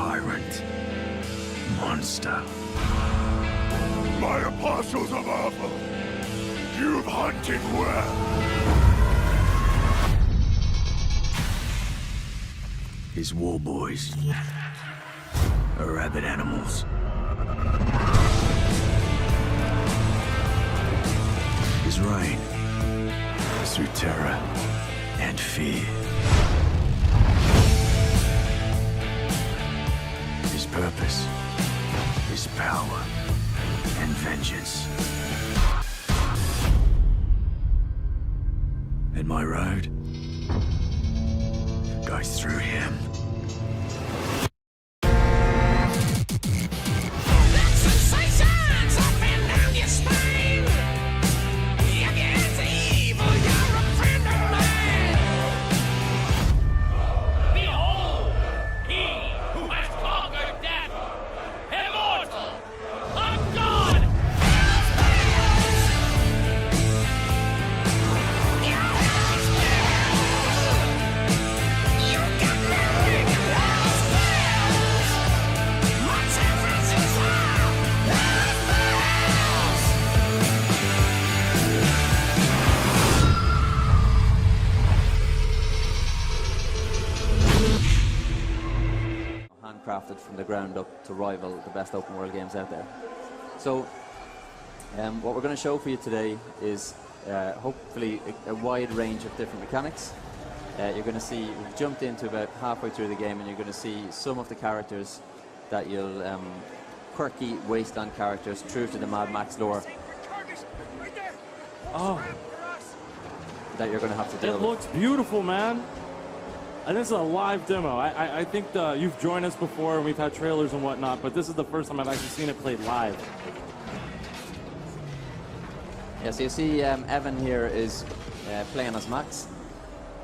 tyrant. Monster. My apostles of Arthur, you've hunted well. His war boys are rabid animals. His reign is through terror and fear. His purpose is power and vengeance. And my road goes through him. Handcrafted from the ground up to rival the best open world games out there. So what we're going to show for you today is hopefully a wide range of different mechanics. You're going to see, we've jumped into about halfway through the game, and you're going to see some of the characters that you'll, quirky wasteland characters, true to the Mad Max lore. Oh, that you're going to have to deal with. It looks beautiful, man. And this is a live demo. I think you've joined us before, and we've had trailers and whatnot, but this is the first time I've actually seen it played live. Yeah, so you see Evan here is playing as Max.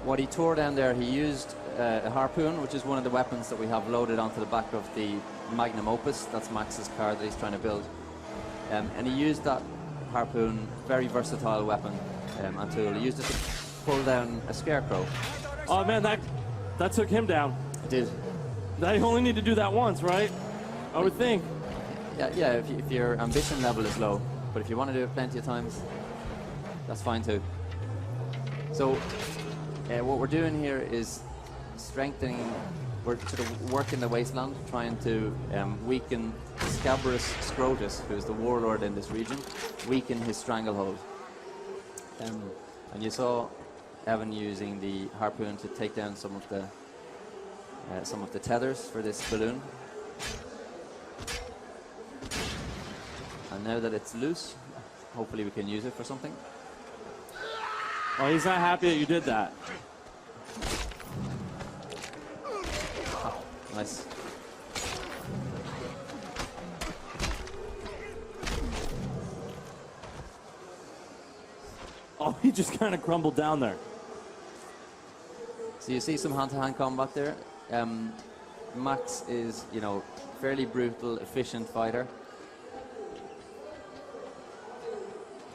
What he tore down there, he used a harpoon, which is one of the weapons that we have loaded onto the back of the Magnum Opus. That's Max's car that he's trying to build. And he used that harpoon, very versatile weapon and tool. He used it to pull down a scarecrow. Oh man, that took him down. It did. They only need to do that once, right? I would think. Yeah, if your ambition level is low, but if you want to do it plenty of times, that's fine too. So what we're doing here is strengthening, we're sort of working the wasteland, trying to weaken Scabrous Scrotus, who is the warlord in this region, weaken his stranglehold. And you saw Evan using the harpoon to take down some of the tethers for this balloon. And now that it's loose, hopefully we can use it for something. Oh, he's not happy that you did that. Oh, nice. Oh, he just kind of crumbled down there. So you see some hand-to-hand combat there. Max is, fairly brutal, efficient fighter.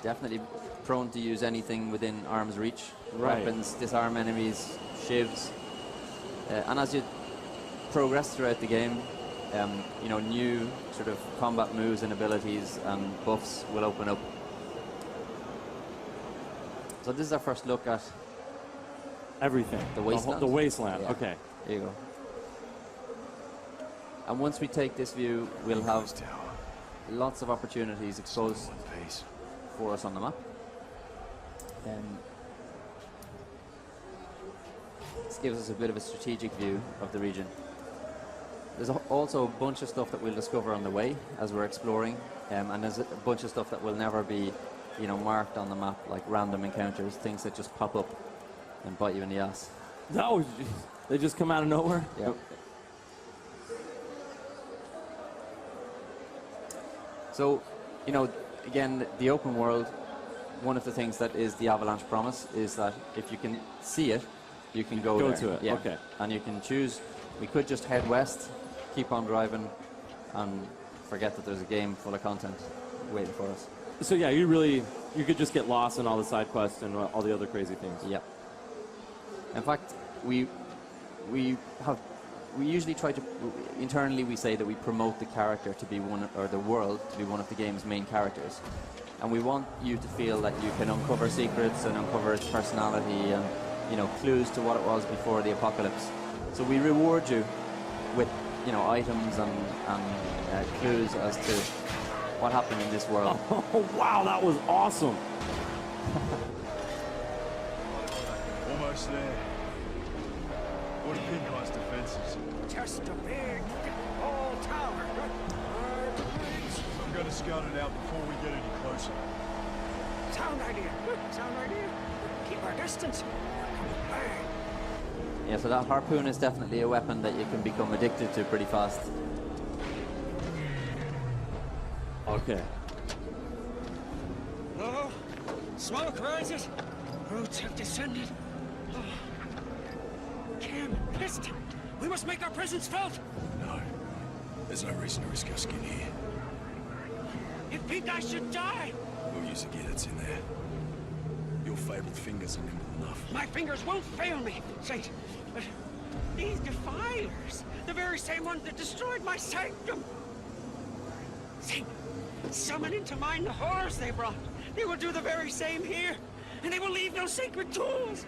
Definitely prone to use anything within arm's reach. Right. Weapons, disarm enemies, shivs. And as you progress throughout the game, new sort of combat moves and abilities and buffs will open up. So this is our first look at everything. The wasteland. The wasteland. Yeah. Okay. There you go. And once we take this view, we'll have lots of opportunities exposed for us on the map. This gives us a bit of a strategic view of the region. There's also a bunch of stuff that we'll discover on the way as we're exploring, and there's a bunch of stuff that will never be, marked on the map, like random encounters, things that just pop up and bite you in the ass. No, they just come out of nowhere? Yeah. So, again, the open world, one of the things that is the Avalanche promise is that if you can see it, you can go there. To it. Yeah. Okay. And you can choose, we could just head west, keep on driving, and forget that there's a game full of content waiting for us. So yeah, you could just get lost in all the side quests and all the other crazy things. Yeah. In fact, we have we usually try to, internally we say that we promote the character to be one, or the world to be one of the game's main characters. And we want you to feel that you can uncover secrets and uncover its personality and, you know, clues to what it was before the apocalypse. So we reward you with, you know, items and clues as to what happened in this world. Oh, wow, that was awesome. Almost there. What do you think, guys, defenses? Just a big, old tower. I'm going to scout it out before we get any closer. Sound idea. Sound idea. Keep our distance. Bang. Yeah, so that harpoon is definitely a weapon that you can become addicted to pretty fast. Okay. Oh, smoke rises. Roots have descended. Oh. Cam, Piston, we must make our presence felt. No. There's no reason to risk our skin here. If Pink Eye should die, We'll use the gear that's in there. Your fabled fingers are nimble enough. my fingers won't fail me, Saint. But these defilers, the very same ones that destroyed my sanctum. Saint, summon into mind the horrors they brought. They will do the very same here, and they will leave no sacred tools.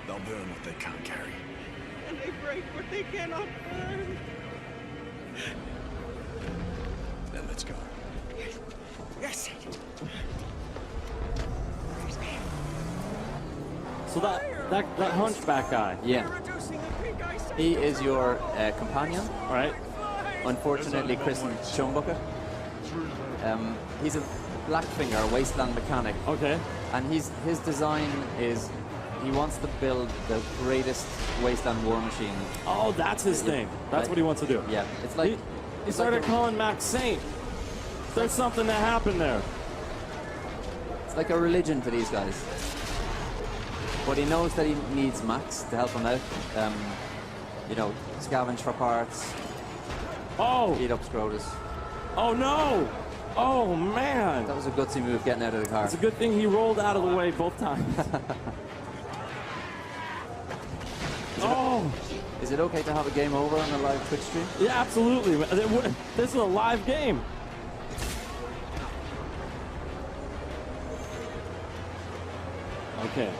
They'll burn what they can't carry. And they break what they cannot burn. Then let's go. Yes, yes, Saint. Praise me. So that hunchback guy, Yeah, Reducing the Pink Eye Saint. he is your companion. all right? Unfortunately, christened Chumbucket. He's a Blackfinger, a wasteland mechanic, Okay. and his design is he wants to build the greatest wasteland war machine. Oh, that's his thing. That's what he wants to do. Yeah, it's like He it's started like calling Max Saint. There's something that happened there. it's like a religion to these guys. But he knows that he needs Max to help him out. You know, scavenge for parts, Oh, beat up Scrotus. oh no! Oh man! That was a gutsy move getting out of the car. It's a good thing he rolled out of the way both times. Oh, Is it okay to have a game over on a live Twitch stream? yeah, absolutely. This is a live game. Okay.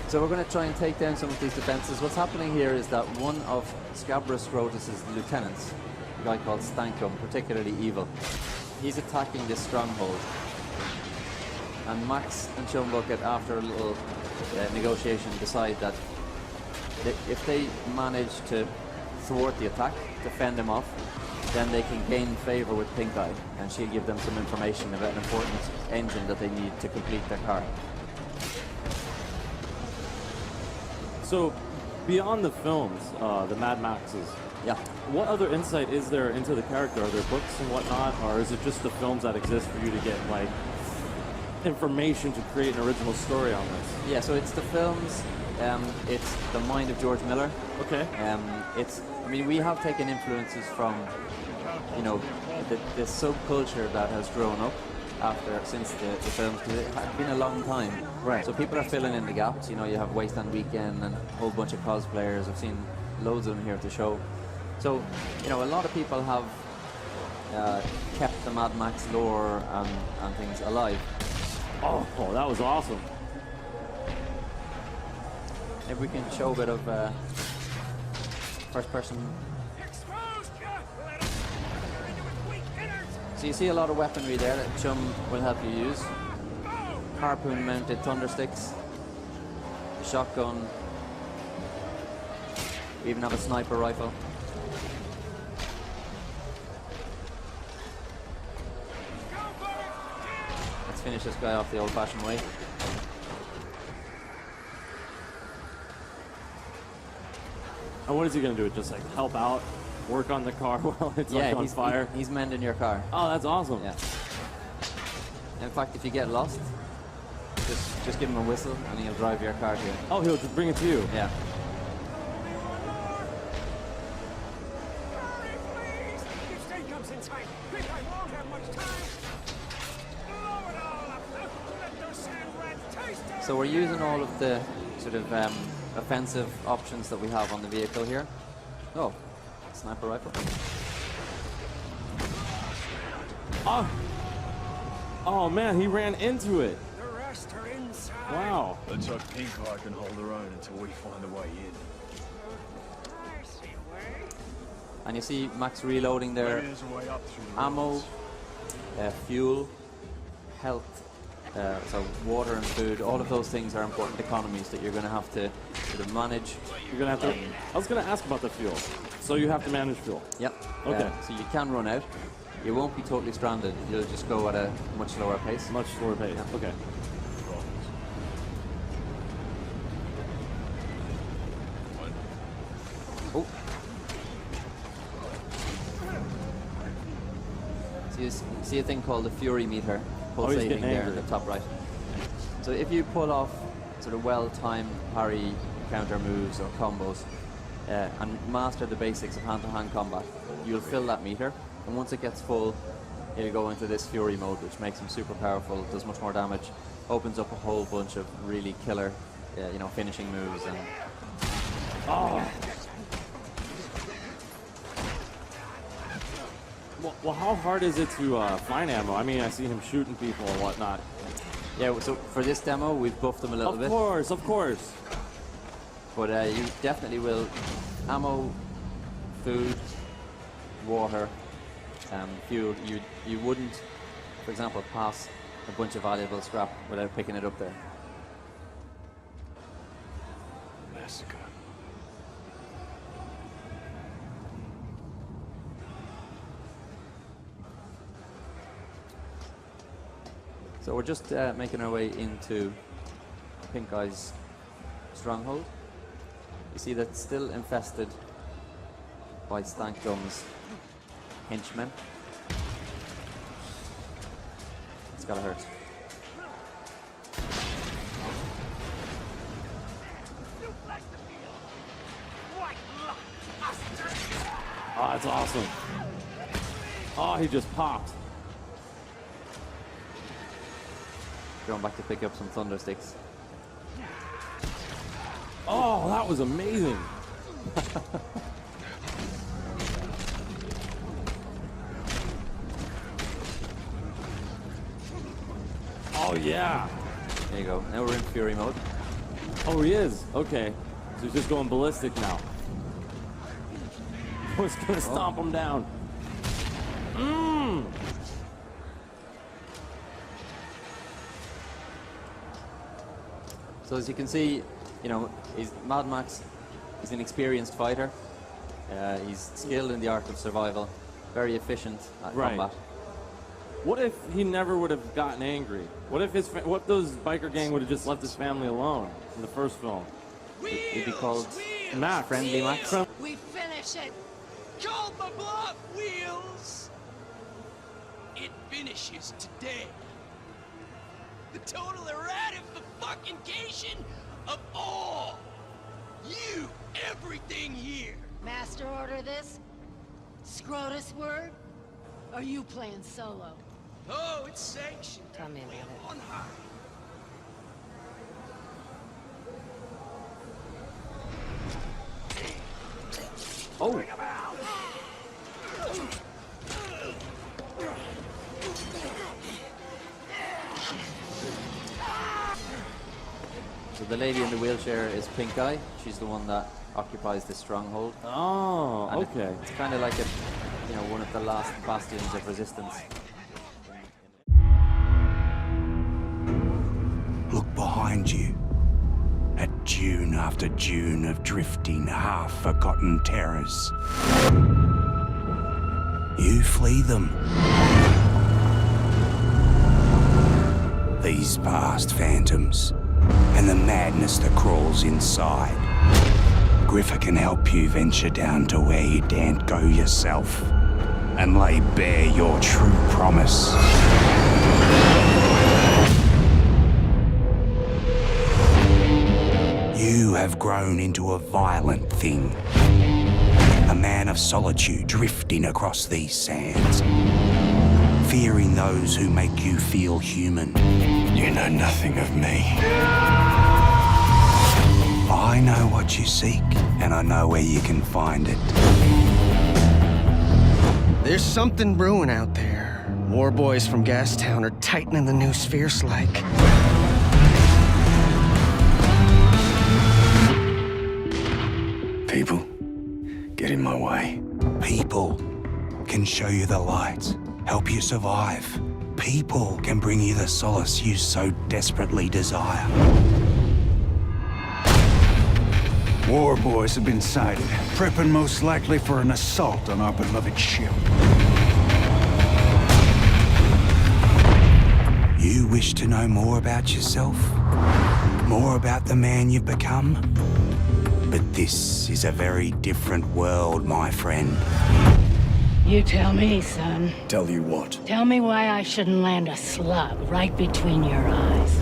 So we're going to try and take down some of these defenses. What's happening here is that one of Scabrous Scrotus's lieutenants, a guy called Stankum, particularly evil, he's attacking this stronghold. And Max and Chumbucket, after a little negotiation, decide that if they manage to thwart the attack, to fend him off, then they can gain favor with Pink Eye, and she'll give them some information about an important engine that they need to complete their car. So, beyond the films, the Mad Maxes, Yeah. what other insight is there into the character? Are there books and whatnot, or is it just the films that exist for you to get like information to create an original story on this? Yeah, so it's the films, it's the mind of George Miller. Okay. I mean, we have taken influences from, you know, the subculture that has grown up since the films, because it had been a long time. Right. So people are filling in the gaps. You know, you have Wasteland Weekend and a whole bunch of cosplayers. I've seen loads of them here at the show. So, you know, a lot of people have kept the Mad Max lore and things alive. Oh, that was awesome. Maybe we can show a bit of first person. Exposed, yeah. Let us enter into its weak innards. So you see a lot of weaponry there that Chum will help you use. Go. Harpoon mounted thundersticks, shotgun, we even have a sniper rifle. Go for it. Let's finish this guy off the old-fashioned way. And what is he gonna do? Just like help out, work on the car while it's like on fire? He's mending your car. Oh, that's awesome. Yeah. In fact, if you get lost, just give him a whistle and he'll drive your car to you. Oh, he'll just bring it to you. Yeah. Hurry, please. If State comes in tight, Pink Eye won't have much time. Blow it all up. Let those sand rats taste it. So we're using all of the sort of offensive options that we have on the vehicle here. Oh, sniper rifle. Oh man, he ran into it. The rest are inside. Wow. Looks like Pink Eye can hold her own until we find a way in. I see a way. And you see Max reloading there. Maybe there's a way up through the Ammo, ruins. fuel, health, so water and food, all of those things are important economies that you're going to have to sort of manage. You're gonna have to. I was gonna ask about the fuel. So you have to manage fuel. Yep. Okay. So you can run out. You won't be totally stranded. You'll just go at a much slower pace. Much slower pace. Yeah. Okay. Oh. So you see a thing called the Fury meter pulsating getting there angry. in the top right. So if you pull off sort of well-timed parry counter moves or combos and master the basics of hand-to-hand combat, you'll fill that meter. And once it gets full, you'll go into this Fury mode, which makes him super powerful, does much more damage, opens up a whole bunch of really killer, finishing moves. And Well, how hard is it to find ammo? I mean, I see him shooting people and whatnot. yeah, so for this demo, we've buffed them a little bit. Of course. But you definitely will ammo, food, water, fuel. You wouldn't, for example, pass a bunch of valuable scrap without picking it up there. Massacre. So we're just making our way into Pink Eye's stronghold. You see that's still infested by Stank Gum's henchmen. It's gotta hurt. Oh, that's awesome. Oh, he just popped. Going back to pick up some thunder sticks. Oh, that was amazing. Oh, yeah. There you go. Now we're in Fury mode. Oh, he is. Okay. So he's just going ballistic now. I was going to stomp him down. So as you can see, Mad Max is an experienced fighter. He's skilled in the art of survival, very efficient at combat. What if he never would have gotten angry? What if what if those biker gang would have just left his family alone in the first film? He'd be called Max. Friendly Max. We finish it. Call my bluff, Wheels! It finishes today. The total eradication of all! You, everything here! Master order this? Scrotus word? Are you playing solo? Oh, it's sanctioned. Come in with it. On high. Oh. So the lady in the wheelchair is Pink Eye. She's the one that occupies this stronghold. Oh, And okay. It's kind of like one of the last bastions of resistance. Look behind you. At dune after dune of drifting, half-forgotten terrors. You flee them. These past phantoms, and the madness that crawls inside. Griffer can help you venture down to where you daren't go yourself, and lay bare your true promise. You have grown into a violent thing. A man of solitude drifting across these sands. Fearing those who make you feel human. You know nothing of me. I know what you seek, and I know where you can find it. There's something brewing out there. War boys from Gastown are tightening the noose fierce-like. People get in my way. People can show you the light, help you survive. People can bring you the solace you so desperately desire. War boys have been sighted, prepping most likely for an assault on our beloved ship. You wish to know more about yourself? More about the man you've become? But this is a very different world, my friend. You tell me, son. Tell you what? Tell me why I shouldn't land a slug right between your eyes.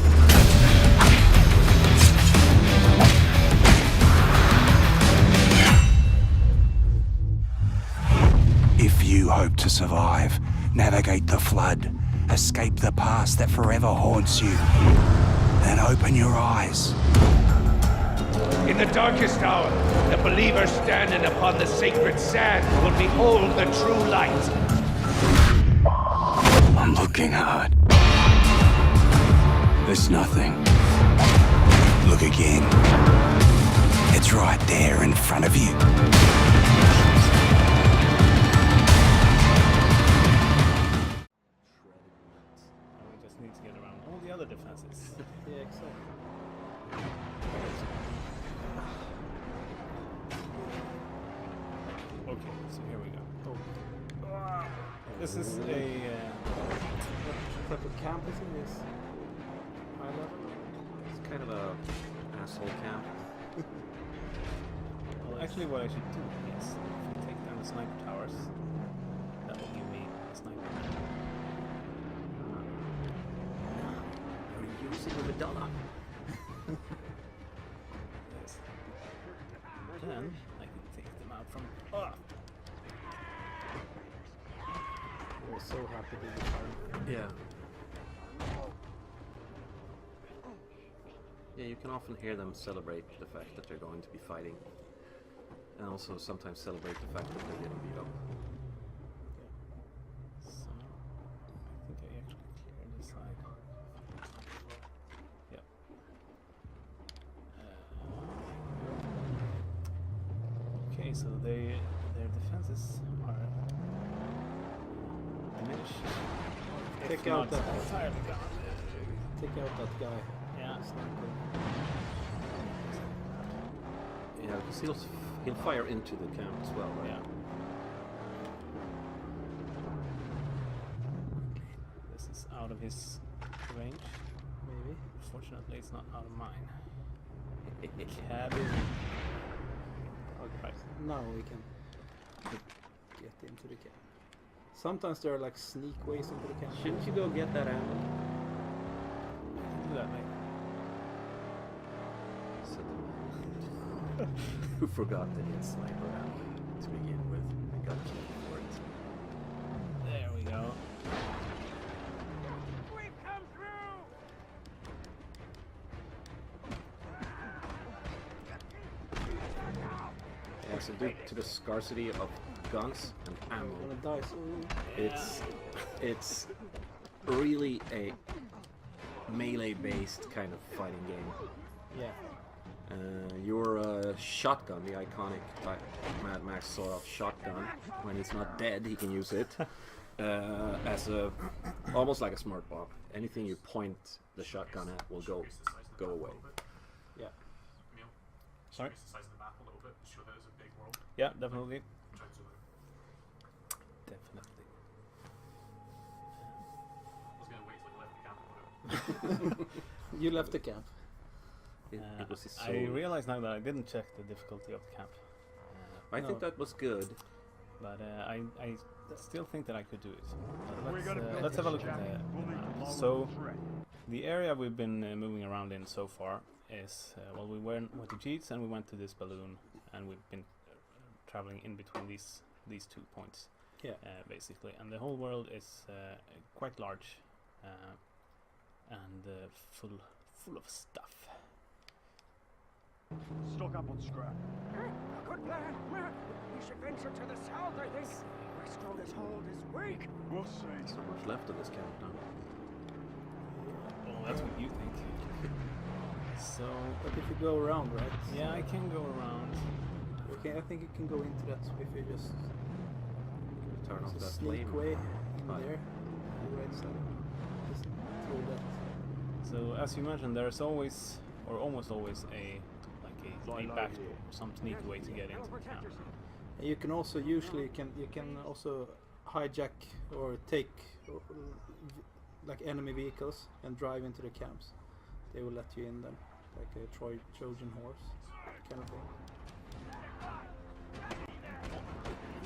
If you hope to survive, navigate the flood, escape the past that forever haunts you, then open your eyes. In the darkest hour, the believer standing upon the sacred sand will behold the true light. I'm looking hard. There's nothing. Look again. It's right there in front of you. We just need to get around all the other defenses. Yeah, exactly. Okay, so here we go. This is a What type of camp is in this? High level? It's kind of a asshole camp. well, actually, what I should do is take down the sniper towers. That will give me a sniper. You're using the Madonna. Yes. Then I can take them out from. Ah! We're so happy to be part. Yeah. Yeah, you can often hear them celebrate the fact that they're going to be fighting. And also sometimes celebrate the fact that they're getting beat up. So, I think I actually cleared this side. Yep. Okay, so their defenses are diminished. Take If out not that- entirely gone. Take out that guy. Yeah. Sniper. Yeah, because he'll fire into the camp as well, right? Yeah. This is out of his range. Maybe. Fortunately, it's not out of mine. Cabin. Okay. Now we can get into the camp. Sometimes there are like sneak ways into the camp. Shouldn't you go get that ammo? Do that later. Who forgot that he had sniper ammo to begin with and got killed for it. There we go. We've come through! Yeah, so due to the scarcity of guns and ammo, I'm gonna die soon. it's really a melee-based kind of fighting game. Yeah. Your shotgun, the iconic Mad Max sort of shotgun, when he's not dead, he can use it as a almost like a smart bomb. Anything you point the shotgun at will go away. Yeah. Sorry? Yeah, definitely. Definitely. You left the camp. It was his I soul. realize now that I didn't check the difficulty of the camp. I think that was good. But I still think that I could do it. Let's have a look at the So, the area we've been moving around in so far is, well, we went to Jeets and we went to this balloon, and we've been traveling in between these 2 points, basically. And the whole world is quite large and full of stuff. Stock up on scrap. A good plan. We should venture to the south, I think. Westrona's hold is weak. We'll see. So much left of this camp now. Well, that's what you think. So, But if you go around, right? yeah, I can go around. Okay, I think you can go into that if you just Turn off there's a that sneak flame. way in Right. there. On the right side. Just through that. So, as you mentioned, there's always, or almost always, a back door, some sneaky way to get into the camp. And you can also usually you can also hijack or take like enemy vehicles and drive into the camps. They will let you in them, like a Trojan horse kind of thing.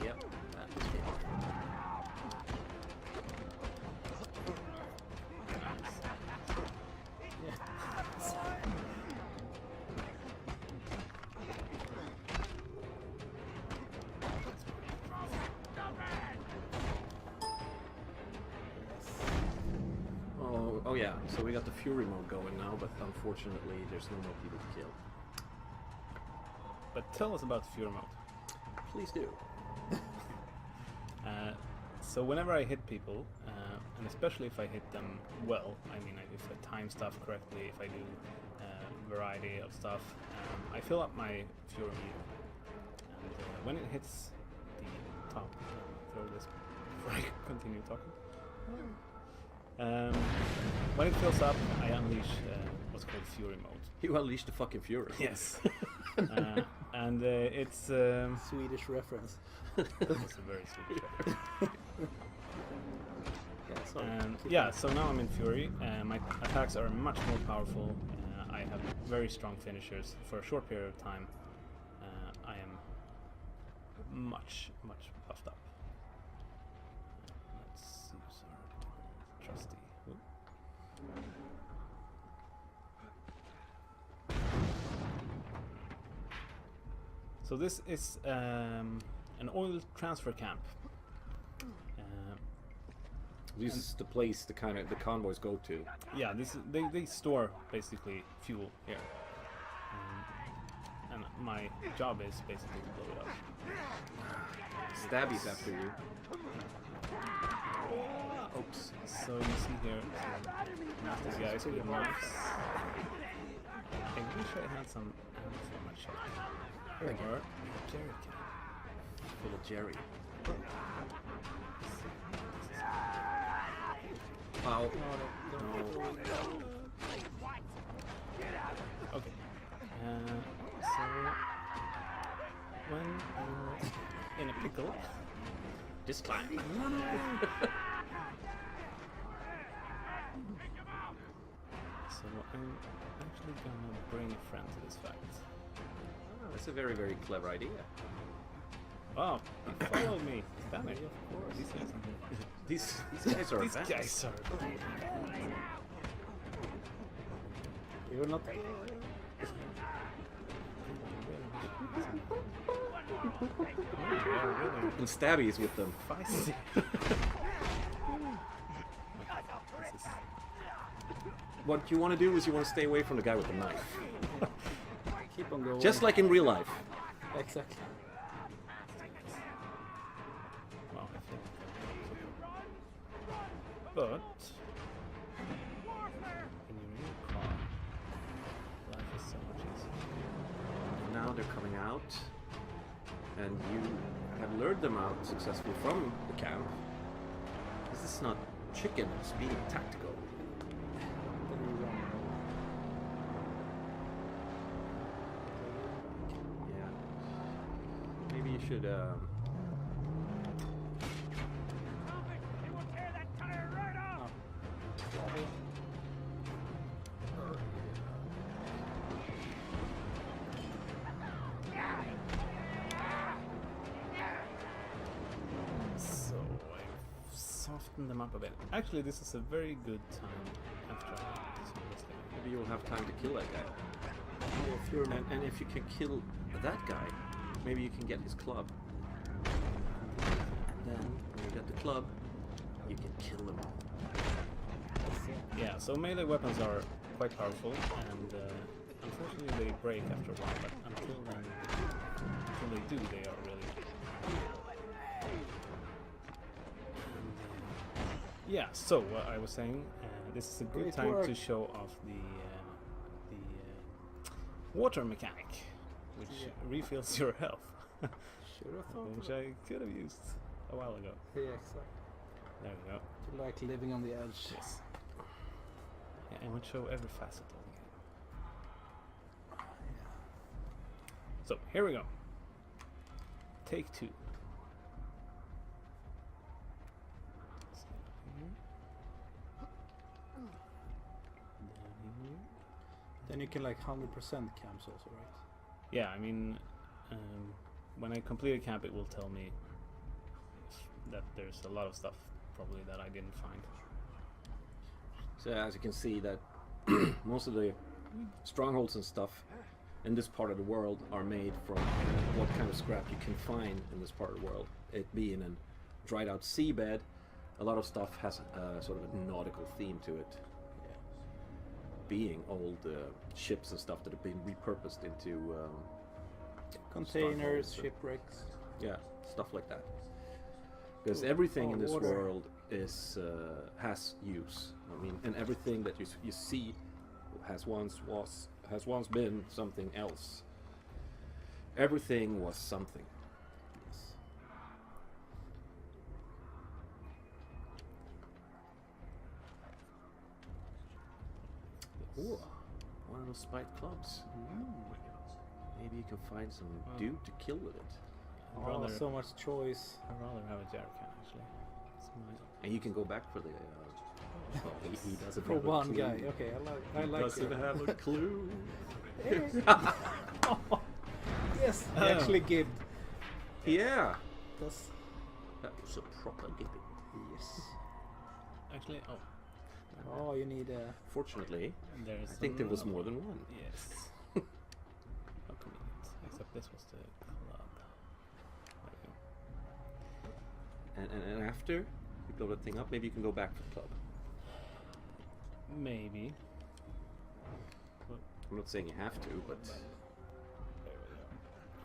Yep, that is it. Oh yeah, so we got the Fury mode going now, but unfortunately there's no more people to kill. But tell us about the Fury mode. Please do. So whenever I hit people, and especially if I hit them well, I mean if I time stuff correctly, if I do variety of stuff, I fill up my Fury meter. And when it hits the top, throw this before I continue talking. When it fills up, I unleash what's called Fury mode. You unleash the fucking Fury. Yes. And it's... Swedish reference. It's a very Swedish reference. Yeah, sorry. Yeah, so now I'm in Fury. My attacks are much more powerful. I have very strong finishers. For a short period of time, I am much buffed up. Let's see, sorry. Trusty. So this is an oil transfer camp. This is the place the convoys go to. Yeah, this is, they store basically fuel here, and my job is basically to blow it up. Stabby's after you. Oops. So you see here, these guys with knives. I wish I had some ammo for my shotgun. Or a jerry can. Full of Jerry. Ow. No. Okay. So when you're in a pickle, just climb. So I'm actually gonna bring a friend to this fight. Oh, that's a very, very clever idea. Oh, he followed me. Damn it. Of course. These guys are These advanced. guys are. You're not. And Stabby's with them. Feisty. What you want to do is you want to stay away from the guy with the knife. Keep on going. Just like in real life. Exactly. Wow, but in your new car, life is so much easier. Now they're coming out, and you have lured them out successfully from the camp. This is not chicken, it's being tactical. Yeah. Maybe you should, So I've softened them up a bit. Actually, this is a very good time after this one. maybe you'll have time to kill that guy. If you're not. And if you can kill that guy, maybe you can get his club. And then, when you get the club, you can kill them all. Yeah, so melee weapons are quite powerful, and Unfortunately, they break after a while, but until they do, they are really. Yeah. So what I was saying, this is a good Great time work. to show off the water mechanic, which refills your health, Should have thought of which it. I could have used a while ago. Yeah, exactly. There we go. You like living on the edge. Yes. Yeah, and we'll show every facet of the game. So here we go. Take 2. Then you can like 100% camps also, right? Yeah, I mean, when I complete a camp, it will tell me that there's a lot of stuff probably that I didn't find. So as you can see that most of the strongholds and stuff in this part of the world are made from what kind of scrap you can find in this part of the world. It being a dried out seabed, a lot of stuff has sort of a nautical theme to it. Being old ships and stuff that have been repurposed into Containers, strongholds, shipwrecks. yeah, stuff like that. Because everything in this water. world is has use. I mean, and everything that you see has once been something else. Everything was something. Yes. Ooh, one of those spiked clubs. Maybe you can find some dude to kill with it. I'd Oh, rather, so much choice. I'd rather have a jerrycan actually. It's nice. And you can go back for the. He doesn't For have a one clue. guy. Okay, I like Doesn't it. have a clue. Yes, he actually gave. Yeah, That's that was a proper giving. yes. Actually, Oh, you need a. Fortunately, there's I think there was another more one. than one. Yes. How convenient. Except this was the club. There we go. And after you blow that thing up, maybe you can go back to the club. Maybe. I'm not saying you have to, but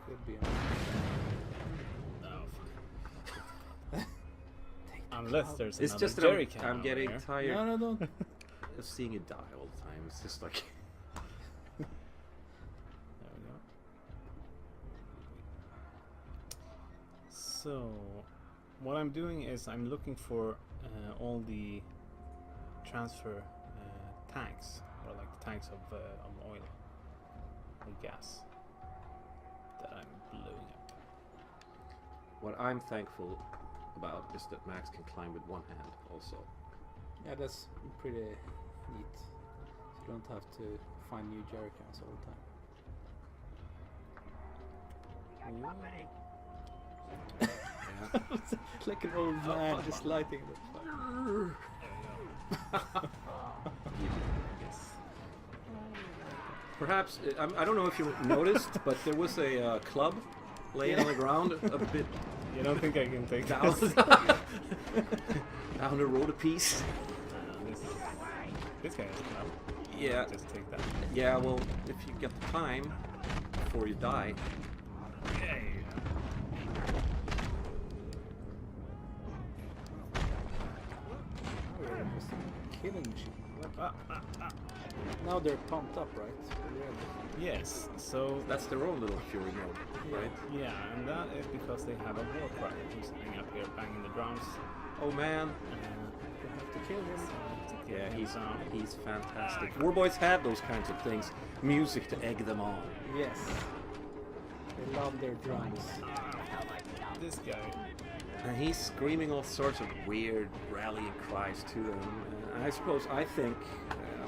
Could be. Oh, fuck. Unless there's it's another just that jerrycan I'm over getting here. tired No, don't. of seeing you die all the time. It's just like There we go. So, what I'm doing is I'm looking for all the transfer tanks, or like the tanks of oil or gas that I'm blowing up. what I'm thankful about is that Max can climb with one hand also. Yeah, that's pretty neat. So you don't have to find new jerrycans all the time. Like an old man just lighting the fire. Yes. Perhaps I don't know if you noticed, but there was a club laying on the ground a bit You don't think I can take down, this? down the road a piece. This guy is club. Yeah. Just take that. Yeah, well, if you get the time before you die. Oh, yeah, just a killing machine. Now they're pumped up, right? Yes, so That's their own little fury mode, right? yeah, and that is because they have a war cry who's sitting up here banging the drums. Oh man. You have to kill him. Yeah, he's fantastic. Warboys have those kinds of things. Music to egg them on. Yes. They love their drums. This guy. And he's screaming all sorts of weird rallying cries to them. And I suppose, I'm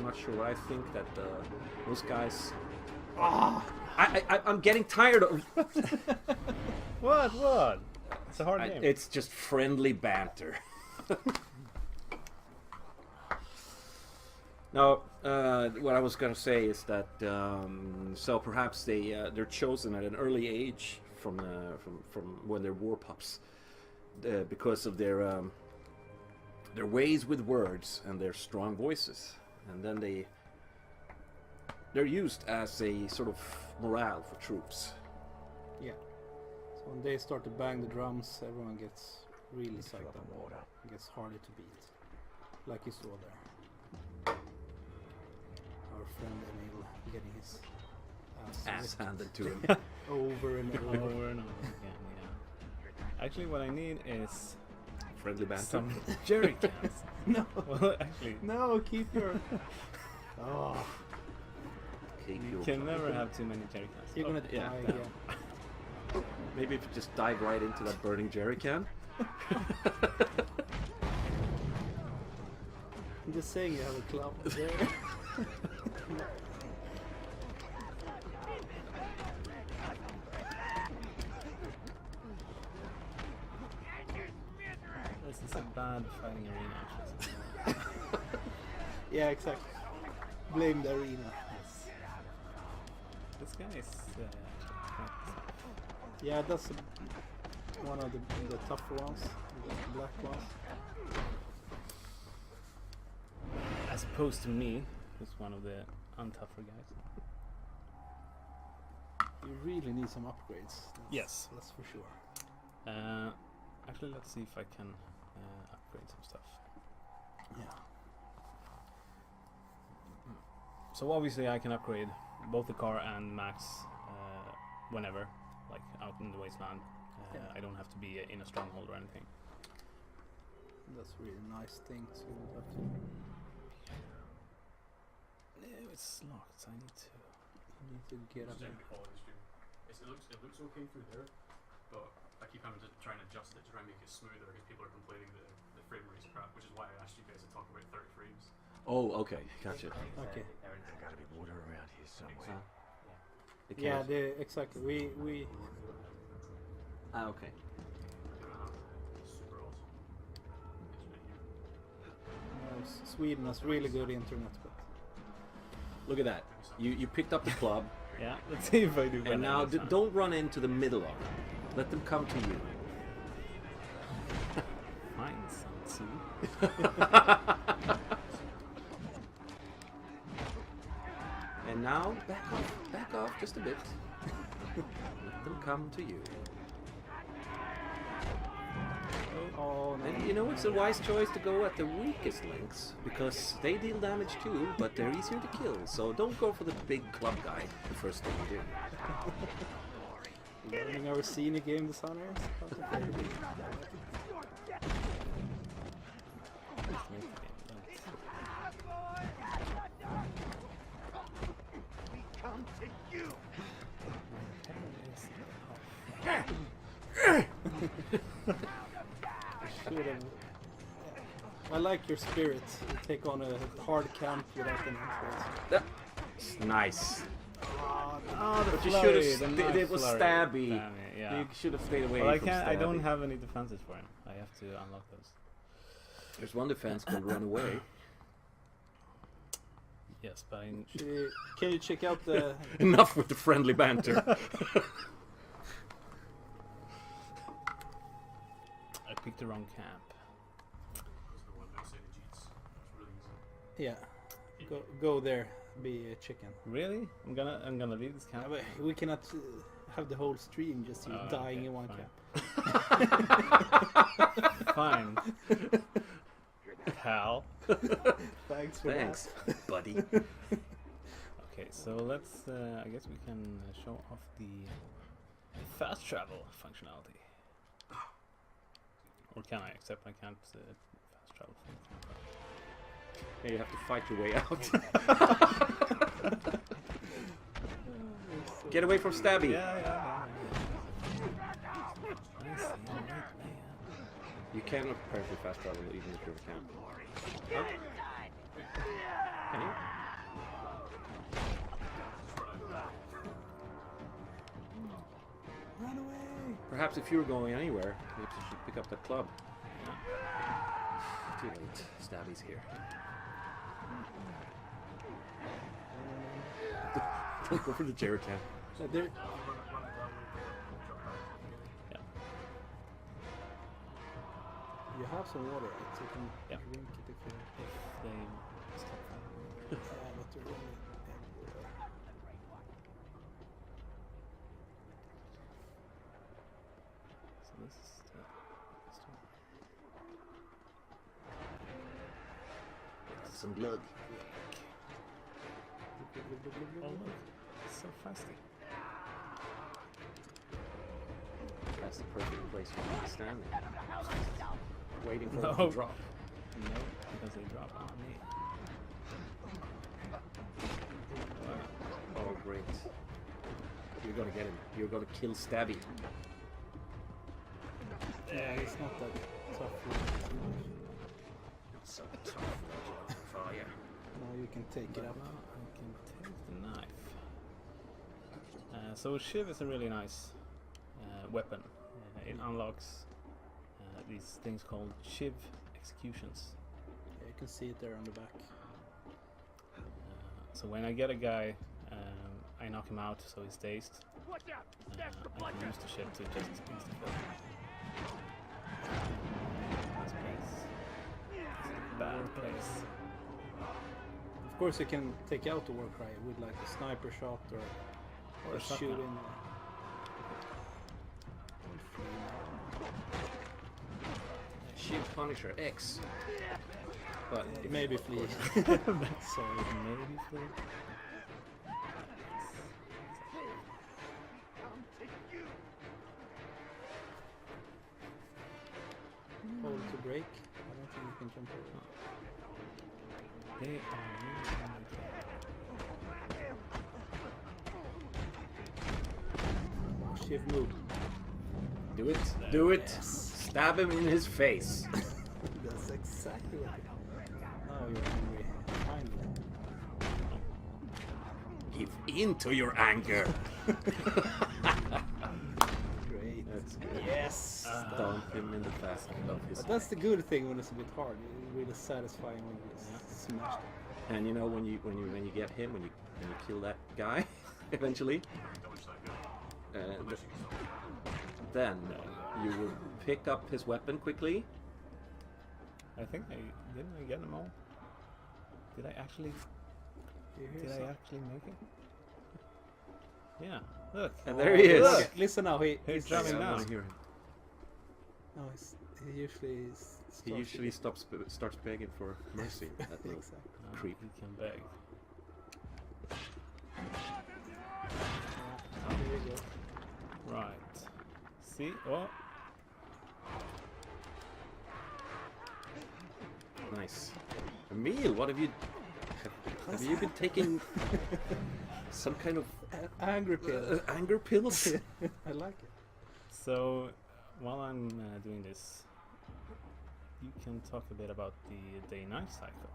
not sure what I think that those guys... I'm getting tired of... What? It's a hard game. It's just friendly banter. Now, what I was going to say is that so perhaps they're chosen at an early age from when they're war pups because of their ways with words and their strong voices, and then They're used as a sort of morale for troops. Yeah. So when they start to bang the drums, everyone gets really psyched up. It gets harder to beat. Like you saw there. Our friend Emil getting his Ass handed to him. over and over. Over and over again, yeah. Actually, what I need is Friendly banter. some jerry cans. No. Well, actually, No, keep your... Oh, you can never have too many jerry cans. you're gonna yeah. die again. Maybe if you just dive right into that burning jerry can. I'm just saying you have a club there. This is a bad fighting arena. Actually. Yeah, exactly. Blame the arena. This guy is. Yeah, that's one of the tougher ones, the black ones. As opposed to me, who's one of the untougher guys. You really need some upgrades. Yes. That's for sure. Actually, let's see if I can upgrade some stuff. Yeah. So obviously I can upgrade both the car and Max whenever, like out in the wasteland. Yeah. I don't have to be in a stronghold or anything. That's a really nice thing to have to... No, it's locked, so I need to... You need to get up there. It looks okay through there, but I keep having to try and adjust it to try and make it smoother because people are complaining that the frame rate's crap, which is why I asked you guys to talk about 30 frames. Oh, okay, gotcha. Okay. There's gotta be water around here somewhere. Yeah, exactly. We Ah, okay. Super awesome. Sweden has really good internet, but Look at that. You picked up the club. Yeah, let's see if I do. And now don't run into the middle of it. Let them come to you. Fine, Sansu. And now back off just a bit. Let them come to you. oh no. And you know, it's a wise choice to go at the weakest links because they deal damage too, but they're easier to kill. So don't go for the big club guy the first thing you do. Learning our senior game designers. How to play. I like your spirit. You take on a hard camp without any upgrades. That's nice. Oh, the But you flurry, should have. the knife It was flurry. stabby. Damn it, yeah. You should have stayed away Well, I from can't. I don't stabby. have any defenses for him. I have to unlock those. There's one defense called run away. Yes, but I. Can you check out the... Enough with the friendly banter. I picked the wrong camp. Yeah. Go there. Be a chicken. Really? I'm gonna leave this camp. Yeah, but we cannot have the whole stream just you dying okay, in one fine. camp. Fine. Pal. Thanks for Thanks, buddy. Okay, so let's. I guess we can show off the fast travel functionality. Or can I? Except I can't fast travel. Yeah, you have to fight your way out. Get away from Stabby. Yeah. You cannot apparently fast travel even if you're a camp. Oh. Can you? Run away! Perhaps if you were going anywhere, perhaps you should pick up that club. Too late. Stabby's here. Don't go for the jerry can. There, you have some water, right? So you can drink it if you... They stop fighting. But they're only everywhere. this is Some blood. oh look, it's so fasty. That's the perfect place for me to stand there. Waiting for No. them to drop. No, because they drop on me. Oh, great. You're gonna get him. You're gonna kill Stabby. Yeah, it's not that tough. It's so tough. Oh, yeah. Now you can take it But up. now I can take the knife. So Shiv is a really nice weapon. It unlocks these things called Shiv executions. Yeah, you can see it there on the back. So when I get a guy, I knock him out so he's dazed. I can use the Shiv to just insta-kill him. This place is a bad place. Of course, you can take out the Warcry with like a sniper shot or a shoot shotgun. in. Shiv Punisher X. But Maybe flee. Sorry, maybe flee. Hold to break. I don't think you can jump over. They are really Shiv move. do it. Do it. Stab him in his face. That's exactly what now you're angry. Finally. Give in to your anger. Great. That's good. Yes! Stomp him in the face of his. But that's the good thing when it's a bit hard. It's really satisfying when you smash it. And you know when you get him, when you kill that guy, eventually, then you will pick up his weapon quickly. I think didn't I get them all? Did I actually? Did I actually make it? Yeah. Look. And there he is. Look, listen now. He's drumming I now. wanna hear him. No, he usually He usually starts begging for mercy. That little Exactly. creep. He can beg. Here you go. Right. See? Oh. Nice. Emil, what have you? Have you been taking some kind of Angry pill. anger pills? I like it. So, while I'm doing this, you can talk a bit about the day-night cycle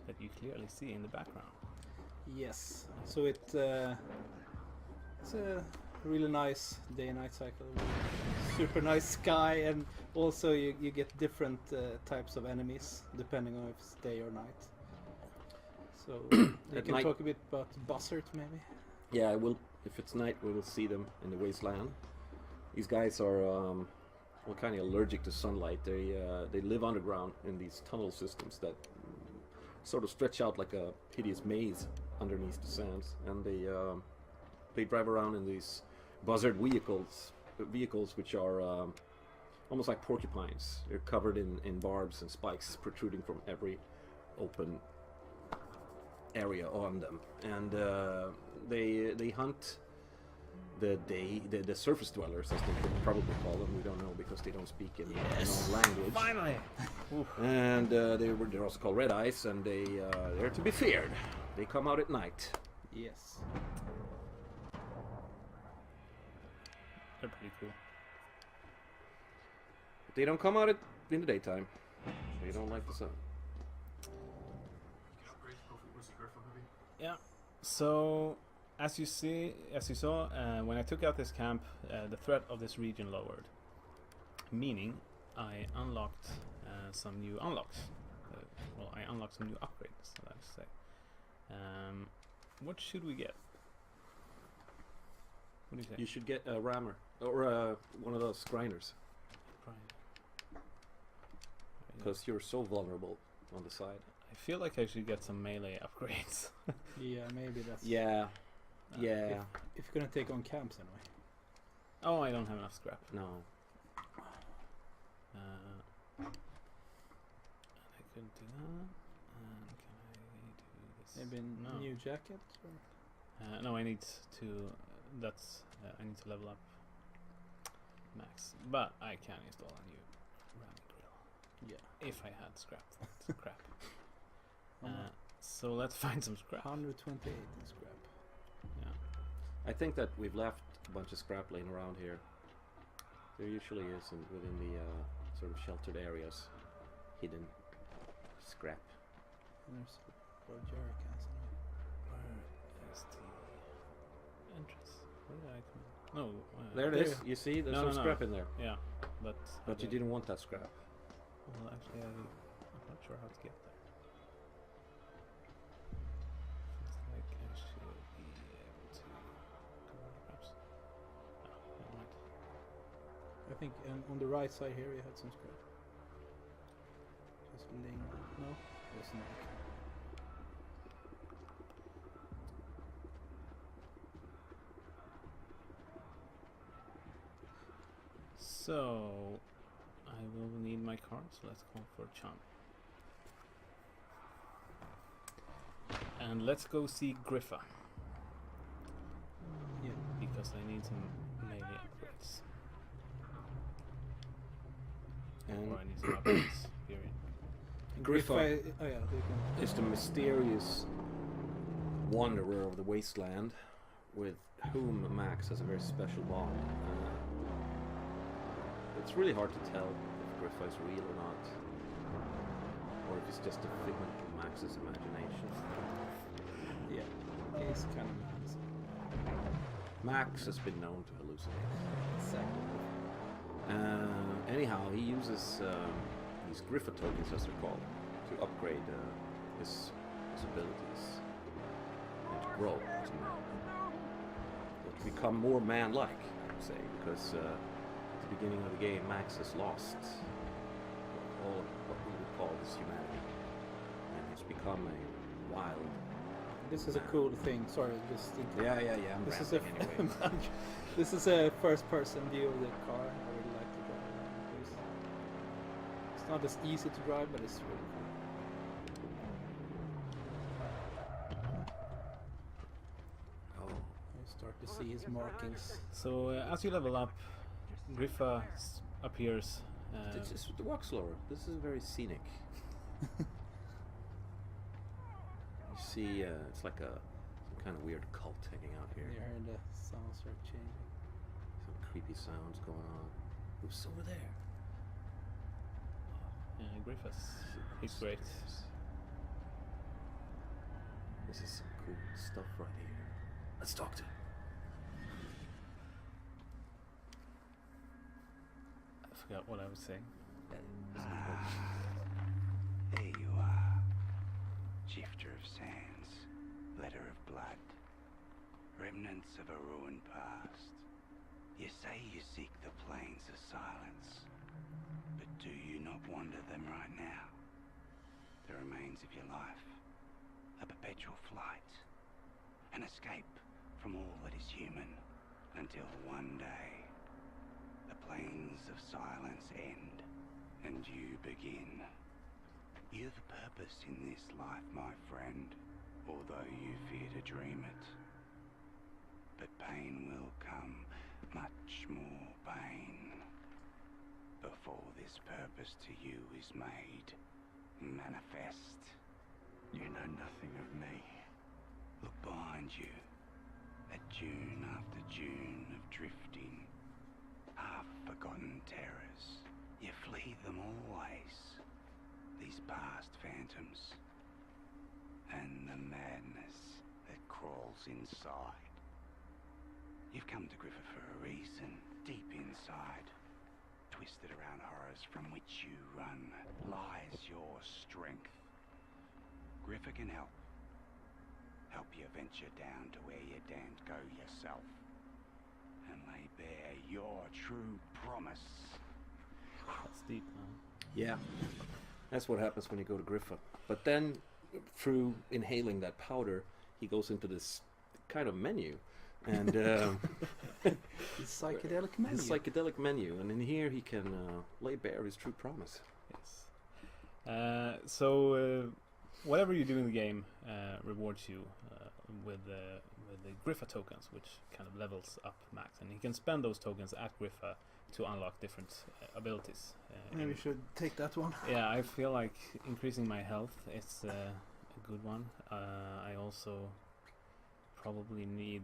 that you clearly see in the background. Yes. So it's a really nice day and night cycle. Super nice sky, and also you get different types of enemies depending on if it's day or night. So you At can night- talk a bit about Buzzard maybe. Yeah, I will. If it's night, we will see them in the wasteland. These guys are well, kind of allergic to sunlight. They live underground in these tunnel systems that sort of stretch out like a hideous maze underneath the sands, and they drive around in these buzzard vehicles which are almost like porcupines. They're covered in barbs and spikes protruding from every open area on them, and they hunt the surface dwellers, as they could probably call them. We don't know because they don't speak in their own language. Finally! And they're also called red eyes, and they're to be feared. They come out at night. Yes. They're pretty cool. But they don't come out in the daytime. They don't like the sun. Yeah. So, as you saw, when I took out this camp, the threat of this region lowered. Meaning, I unlocked some new unlocks. Well, I unlocked some new upgrades, let's say. What should we get? What do you say? You should get a rammer or one of those grinders, because you're so vulnerable on the side. I feel like I should get some melee upgrades. Yeah, maybe that's. Yeah. Yeah. If you're gonna take on camps anyway. Oh, I don't have enough scrap. No. could do that. And can I do this? Maybe no. new jacket? Or? No, I need to. That's I need to level up Max, but I can install a new ramming grill. Yeah. If I had scrap for it. Crap. So let's find some scrap. 128 in scrap. Yeah. I think that we've left a bunch of scrap laying around here. There usually is within the sort of sheltered areas, hidden scrap. And there's a jerry cans. Where is the entrance? Where did I come in? No. There it is. You see, there's some scrap in there. Yeah, but you didn't want that scrap. Well, actually, I'm not sure how to get there. Looks like I should be able to come on, perhaps. No, never mind. I think on the right side here you had some scrap. Just laying. No, it was not. So, I will need my card, so let's call for Chan. And let's go see Griffa. Yeah. Because I need some melee upgrades. And or I need some upgrades, period. Griffa oh yeah, you can. is the mysterious wanderer of the wasteland with whom Max has a very special bond. It's really hard to tell if Griffa is real or not, or if it's just a figment of Max's imagination. Yeah, he's kind of nuts. Max has been known to hallucinate. Exactly. Anyhow, he uses these Griffa tokens, as they're called, to upgrade his abilities and to grow as a man. Or to become more man-like, I would say, because beginning of the game, Max has lost all of what we would call his humanity, and he's become a wild. This is a cool thing. Sorry, just yeah. I'm this is a anyway. this is a first-person view of the car. I really like to drive around. It's not as easy to drive, but it's really cool. Oh, You start to see his markings. So, as you level up, Griffa appears. It's just the walk slower. This is very scenic. You see, it's like some kind of weird cult hanging out here. You heard the sounds start changing. Some creepy sounds going on. Who's over there? Griffa's. He's great. This is some cool stuff right here. Let's talk to him. I forgot what I was saying. There you are. Shifter of sands, letter of blood, remnants of a ruined past. You say you seek the plains of silence, but do you not wander them right now? The remains of your life, a perpetual flight, an escape from all that is human, until one day the plains of silence end, and you begin. You've a purpose in this life, my friend, although you fear to dream it. But pain will come, much more pain, before this purpose to you is made manifest. You know nothing of me. Look behind you, at June after June of drifting, half-forgotten terrors. You flee them always, these past phantoms, and the madness that crawls inside. You've come to Griffa for a reason. Deep inside, twisted around horrors from which you run, lies your strength. Griffa can help. Help you venture down to where you daren't go yourself, and lay bare your true promise. That's deep, man. Yeah, that's what happens when you go to Griffa. But then, through inhaling that powder, he goes into this kind of menu, and His psychedelic menu. His psychedelic menu, and in here he can lay bare his true promise. Yes. Whatever you do in the game rewards you with the Griffa tokens, which kind of levels up Max, and he can spend those tokens at Griffa to unlock different abilities. Maybe we should take that one. Yeah, I feel like increasing my health is a good one. I also probably need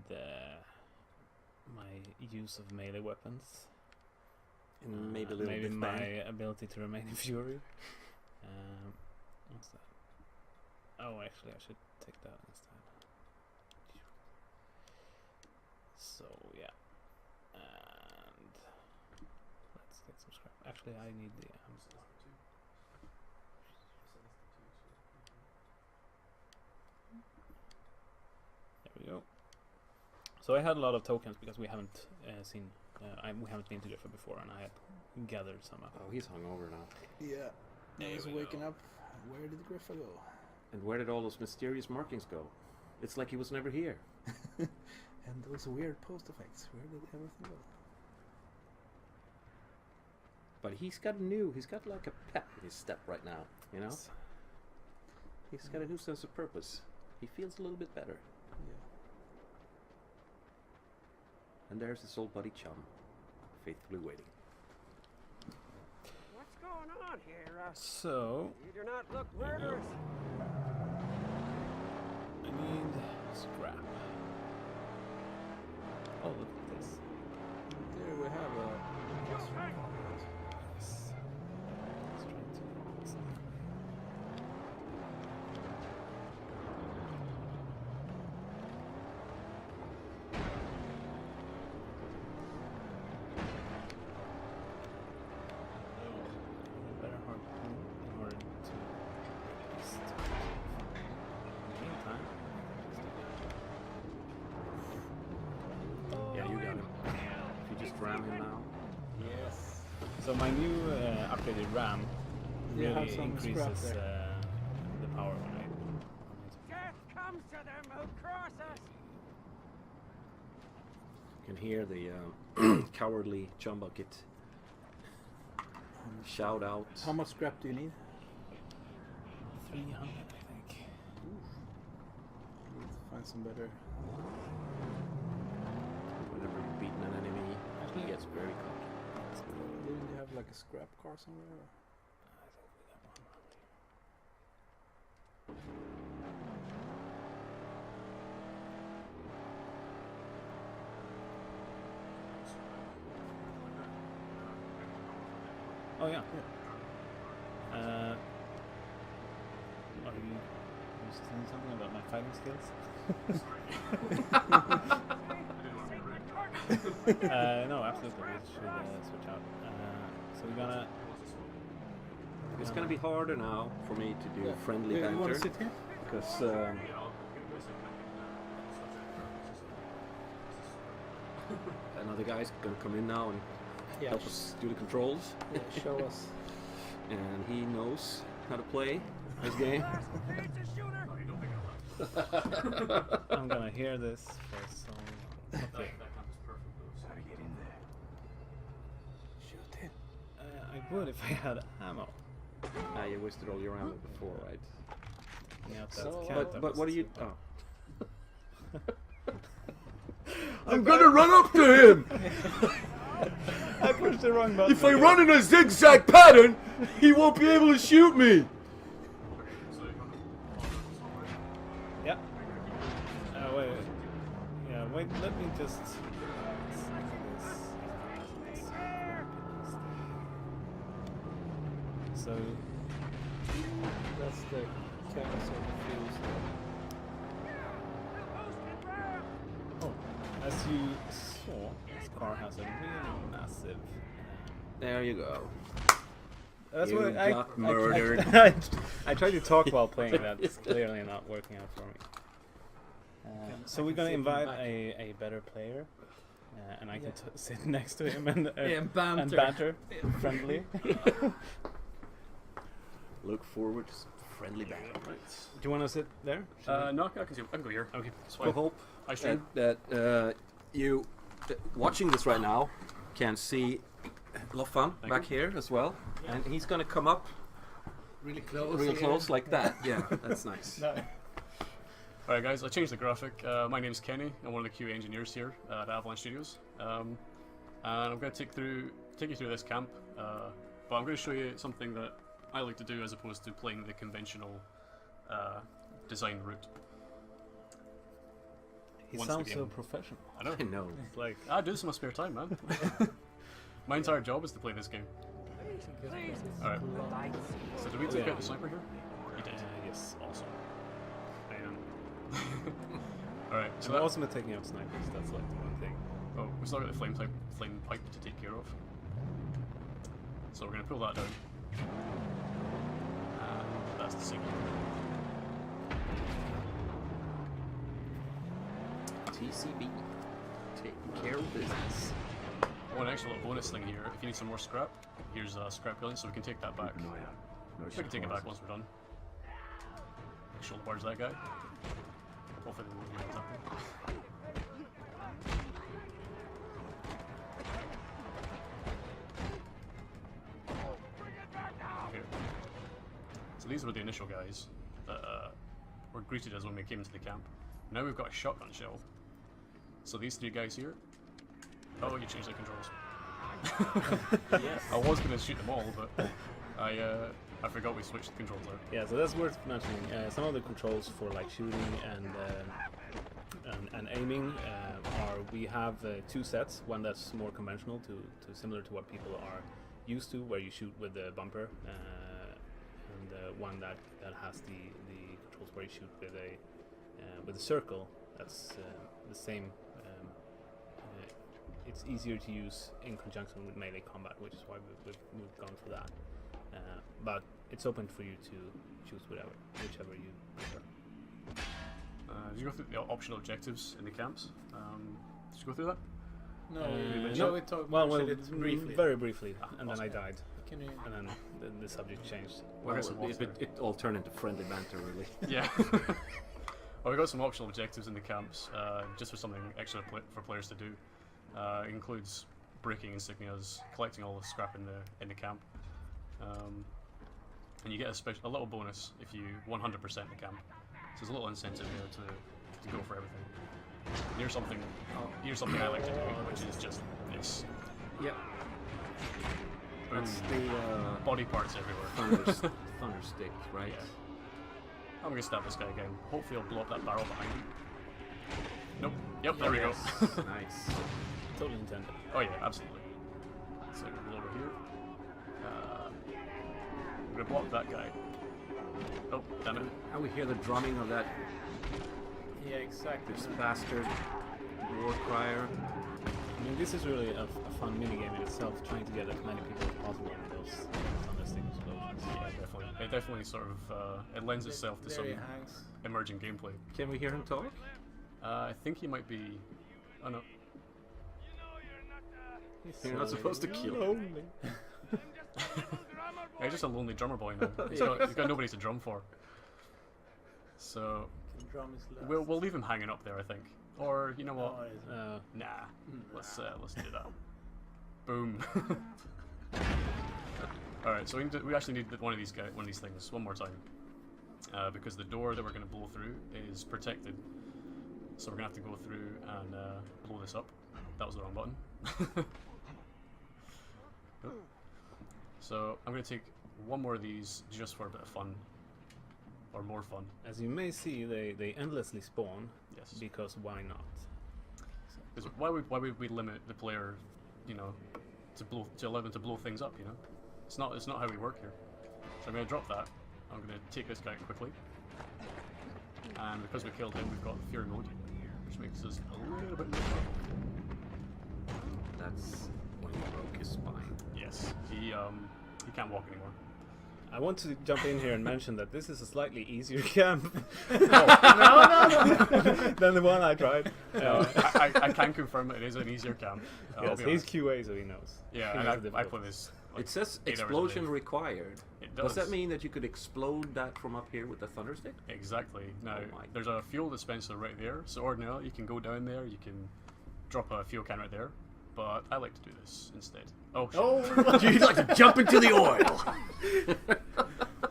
my use of melee weapons. And maybe a little maybe bit my bang. ability to remain in fury. What's that? Oh, actually, I should take that instead. So yeah, and let's get some scrap. Actually, I need the There we go. So I had a lot of tokens because we haven't seen. We haven't been to Griffa before, and I had gathered some up. Oh, he's hungover now. Yeah. There I was we waking go. up. Where did Griffa go? And where did all those mysterious markings go? It's like he was never here. And those weird post effects. Where did everything go? But he's got like a pep in his step right now, you know? He's got a new sense of purpose. He feels a little bit better. Yeah. And there's his old buddy Chum, faithfully waiting. What's going on here? So You do not look murderous. I need scrap. Oh, look at this. There we have a. Yes. Let's try to sneak. Better harpoon in order to at least. In the meantime, Yeah, you got him. If you just ram him now. Yes. so my new upgraded RAM You have really some scrap increases there. the power when I. Death comes to them who cross us. You can hear the cowardly Chum Bucket shout out. How much scrap do you need? 300, I think. Need to find some better. Whenever you've beaten an enemy, he gets very cocky. Didn't you have like a scrap car somewhere? Oh yeah. Are you saying something about my fighting skills? No, absolutely. We should switch out. So we're gonna. It's gonna be harder now for me to do friendly You wanna banter. sit here? Because another guy's gonna come in now and Yeah, help us do the controls. Yeah, show us. And he knows how to play this game. I'm gonna hear this for so long. Okay. How to get in there? Shoot him. I would if I had ammo. Ah, you wasted all your ammo before, right? Yeah, that's So, cat but what do you? obviously. Oh. I'm gonna run up to him. I pushed the wrong button. If I run in a zigzag pattern, he won't be able to shoot me. Yeah. Wait. Yeah, wait. Let me just. So. That's the canvas of the fuse. Oh, as you saw, this car has a really massive. There you go. That's You what got murdered. I tried to talk while playing. That's clearly not working out for me. So we're gonna invite a better player, and I can sit next to him and banter friendly. Look forward to some friendly battle. Do you want to sit there? No, I can go here. Okay. So I hope that you watching this right now can see Loffan back here as well, and he's gonna come up really close. Real here. close like that. Yeah, that's nice. No. Alright guys, I changed the graphic. My name's Kenny. I'm one of the QA engineers here at Avalanche Studios. And I'm going to take you through this camp. But I'm going to show you something that I like to do as opposed to playing the conventional design route. He Once sounds the so game- professional. I know. I know. It's like I do this in my spare time, man. My entire job is to play this game. Alright. So did we take out the sniper here? You did. yes. Awesome. I am. Alright, so So that, awesome at taking out snipers. That's like the one thing. oh, we still got the flame pipe to take care of. So we're gonna pull that down. And that's the signal. TCB. Taking care of business. One extra little bonus thing here. If you need some more scrap, here's a scrap billion, so we can take that back. We can take it back once we're done. Shoulder bars that guy. Hopefully the wheels up. Okay. So these were the initial guys that were greeted us when we came into the camp. Now we've got a shotgun shell. So these three guys here. Oh, you changed the controls. Yes. I was going to shoot them all, but I forgot we switched the controls out. Yeah, so that's worth mentioning. Some of the controls for like shooting and aiming are we have two sets. One that's more conventional, to similar to what people are used to, where you shoot with the bumper, and one that has the controls where you shoot with a circle. That's the same. It's easier to use in conjunction with melee combat, which is why we've gone for that. But it's open for you to choose whichever you prefer. Did you go through the optional objectives in the camps? Did you go through that? No, we talked well, it briefly. very briefly, and then awesome. I died, Can you? and then the subject changed. Well, Well, it all turned into friendly banter, really. Yeah. Well, we got some optional objectives in the camps, just for something extra for players to do. It includes breaking insignias, collecting all the scrap in the camp, and you get a little bonus if you 100% the camp. So there's a little incentive there to go for everything. And here's something I like to do, which is just this. Yep. Boom. That's the Body parts everywhere. thunder stick, right? Yeah. I'm gonna stab this guy again. Hopefully I'll blow up that barrel behind him. Nope. Yep, there we go. Nice. Totally intended. Oh yeah, absolutely. So we'll over here. I'm gonna block that guy. Oh, damn it. And we hear the drumming of that Yeah, exactly. this bastard war crier. I mean, this is really a fun minigame in itself, trying to get as many people as possible in those thunderstick explosions. Yeah, definitely. It definitely sort of it lends itself to There some he hangs. emerging gameplay. Can we hear him talk? I think he might be. Oh no. You're not supposed to kill him. Lonely. Yeah, he's just a lonely drummer boy now. He's got nobody to drum for. So Drum is last. we'll leave him hanging up there, I think. Or you know what? Oh, is it? Nah. Let's do that. Boom. All right. So we actually need one of these things one more time, because the door that we're going to blow through is protected. So we're going to have to go through and blow this up. That was the wrong button. Oh. So I'm going to take one more of these just for a bit of fun. Or more fun. As you may see, they endlessly spawn. Yes. Because why not? Because why would we limit the player, you know, to allow them to blow things up? You know, it's not how we work here. So I'm going to drop that. I'm going to take this guy quickly. And because we killed him, we've got the Fury mode, which makes us a little bit more powerful. That's when he broke his spine. Yes, he can't walk anymore. I want to jump in here and mention that this is a slightly easier camp than the one I tried. I can confirm that it is an easier camp. Yes, he's QA, so he knows. Yeah, He and knows the I play this. Like, It says 8 hours a explosion day. required. It Does does. that mean that you could explode that from up here with the thunder stick? Exactly. Now, Oh my there's a fuel dispenser right there, so ordinarily you can go down there, you can drop a fuel can right there, but I like to do this instead. Oh, shit. You'd like to jump into the oil!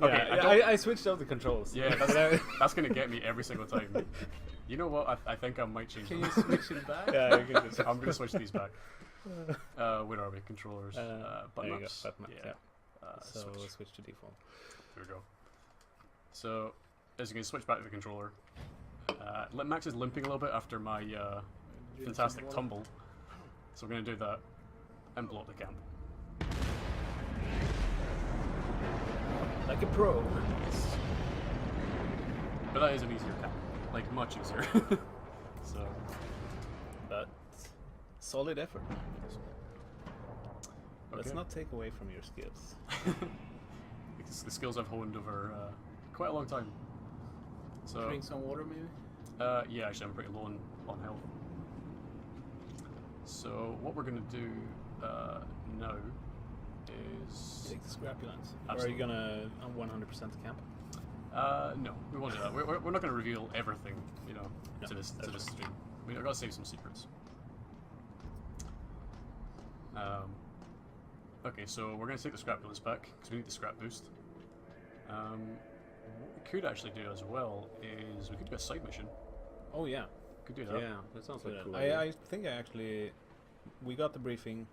Okay, Yeah, I switched out the controls. Yeah, that's gonna get me every single time. You know what? I think I might change Can them. you switch it back? Yeah, you can just. I'm gonna switch these back. Where are we? Controllers. There Button you go, ups. button ups, yeah. So switch. we'll switch to default. There we go. So, as you can switch back to the controller. Max is limping a little bit after my fantastic tumble. So we're going to do that and blow up the camp. Like a pro. But that is an easier camp. Like, much easier. So. But solid effort. Let's Okay. not take away from your skills. It's the skills I've honed over quite a long time. So. Drink some water, maybe. Yeah, actually, I'm pretty low on health. So what we're gonna do now is Take the scrappy lines. Or are Absolutely. you gonna 100% the camp? no, we won't do that. We're not gonna reveal everything, you know, No, to this that's stream. I mean, I gotta save some secrets. Okay, so we're gonna take the scrapulence back because we need the scrap boost. What we could actually do as well is we could do a side mission. Oh yeah. Could do that. Yeah, that sounds like a cool. I think we got the briefing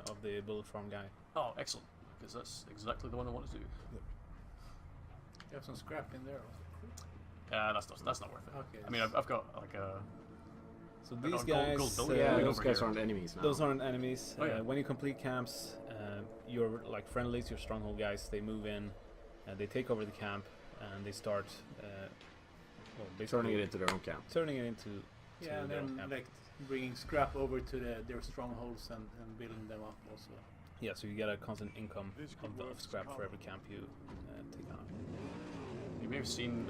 of the bullet farm guy. Oh, excellent! Because that's exactly the one I want to do. You have some scrap in there. That's not worth it. Okay. I mean, I've got like a. So I've these got guys, gold building Yeah, over those guys here. aren't enemies now. those aren't enemies. Oh, yeah. When you complete camps, your like friendlies, your stronghold guys, they move in, and they take over the camp, and they start, well, basically Turning it into their own camp. turning it into Yeah, and their own then camp. like bringing scrap over to their strongholds and building them up also. Yeah, so you get a constant income of scrap for every camp you take on. You may have seen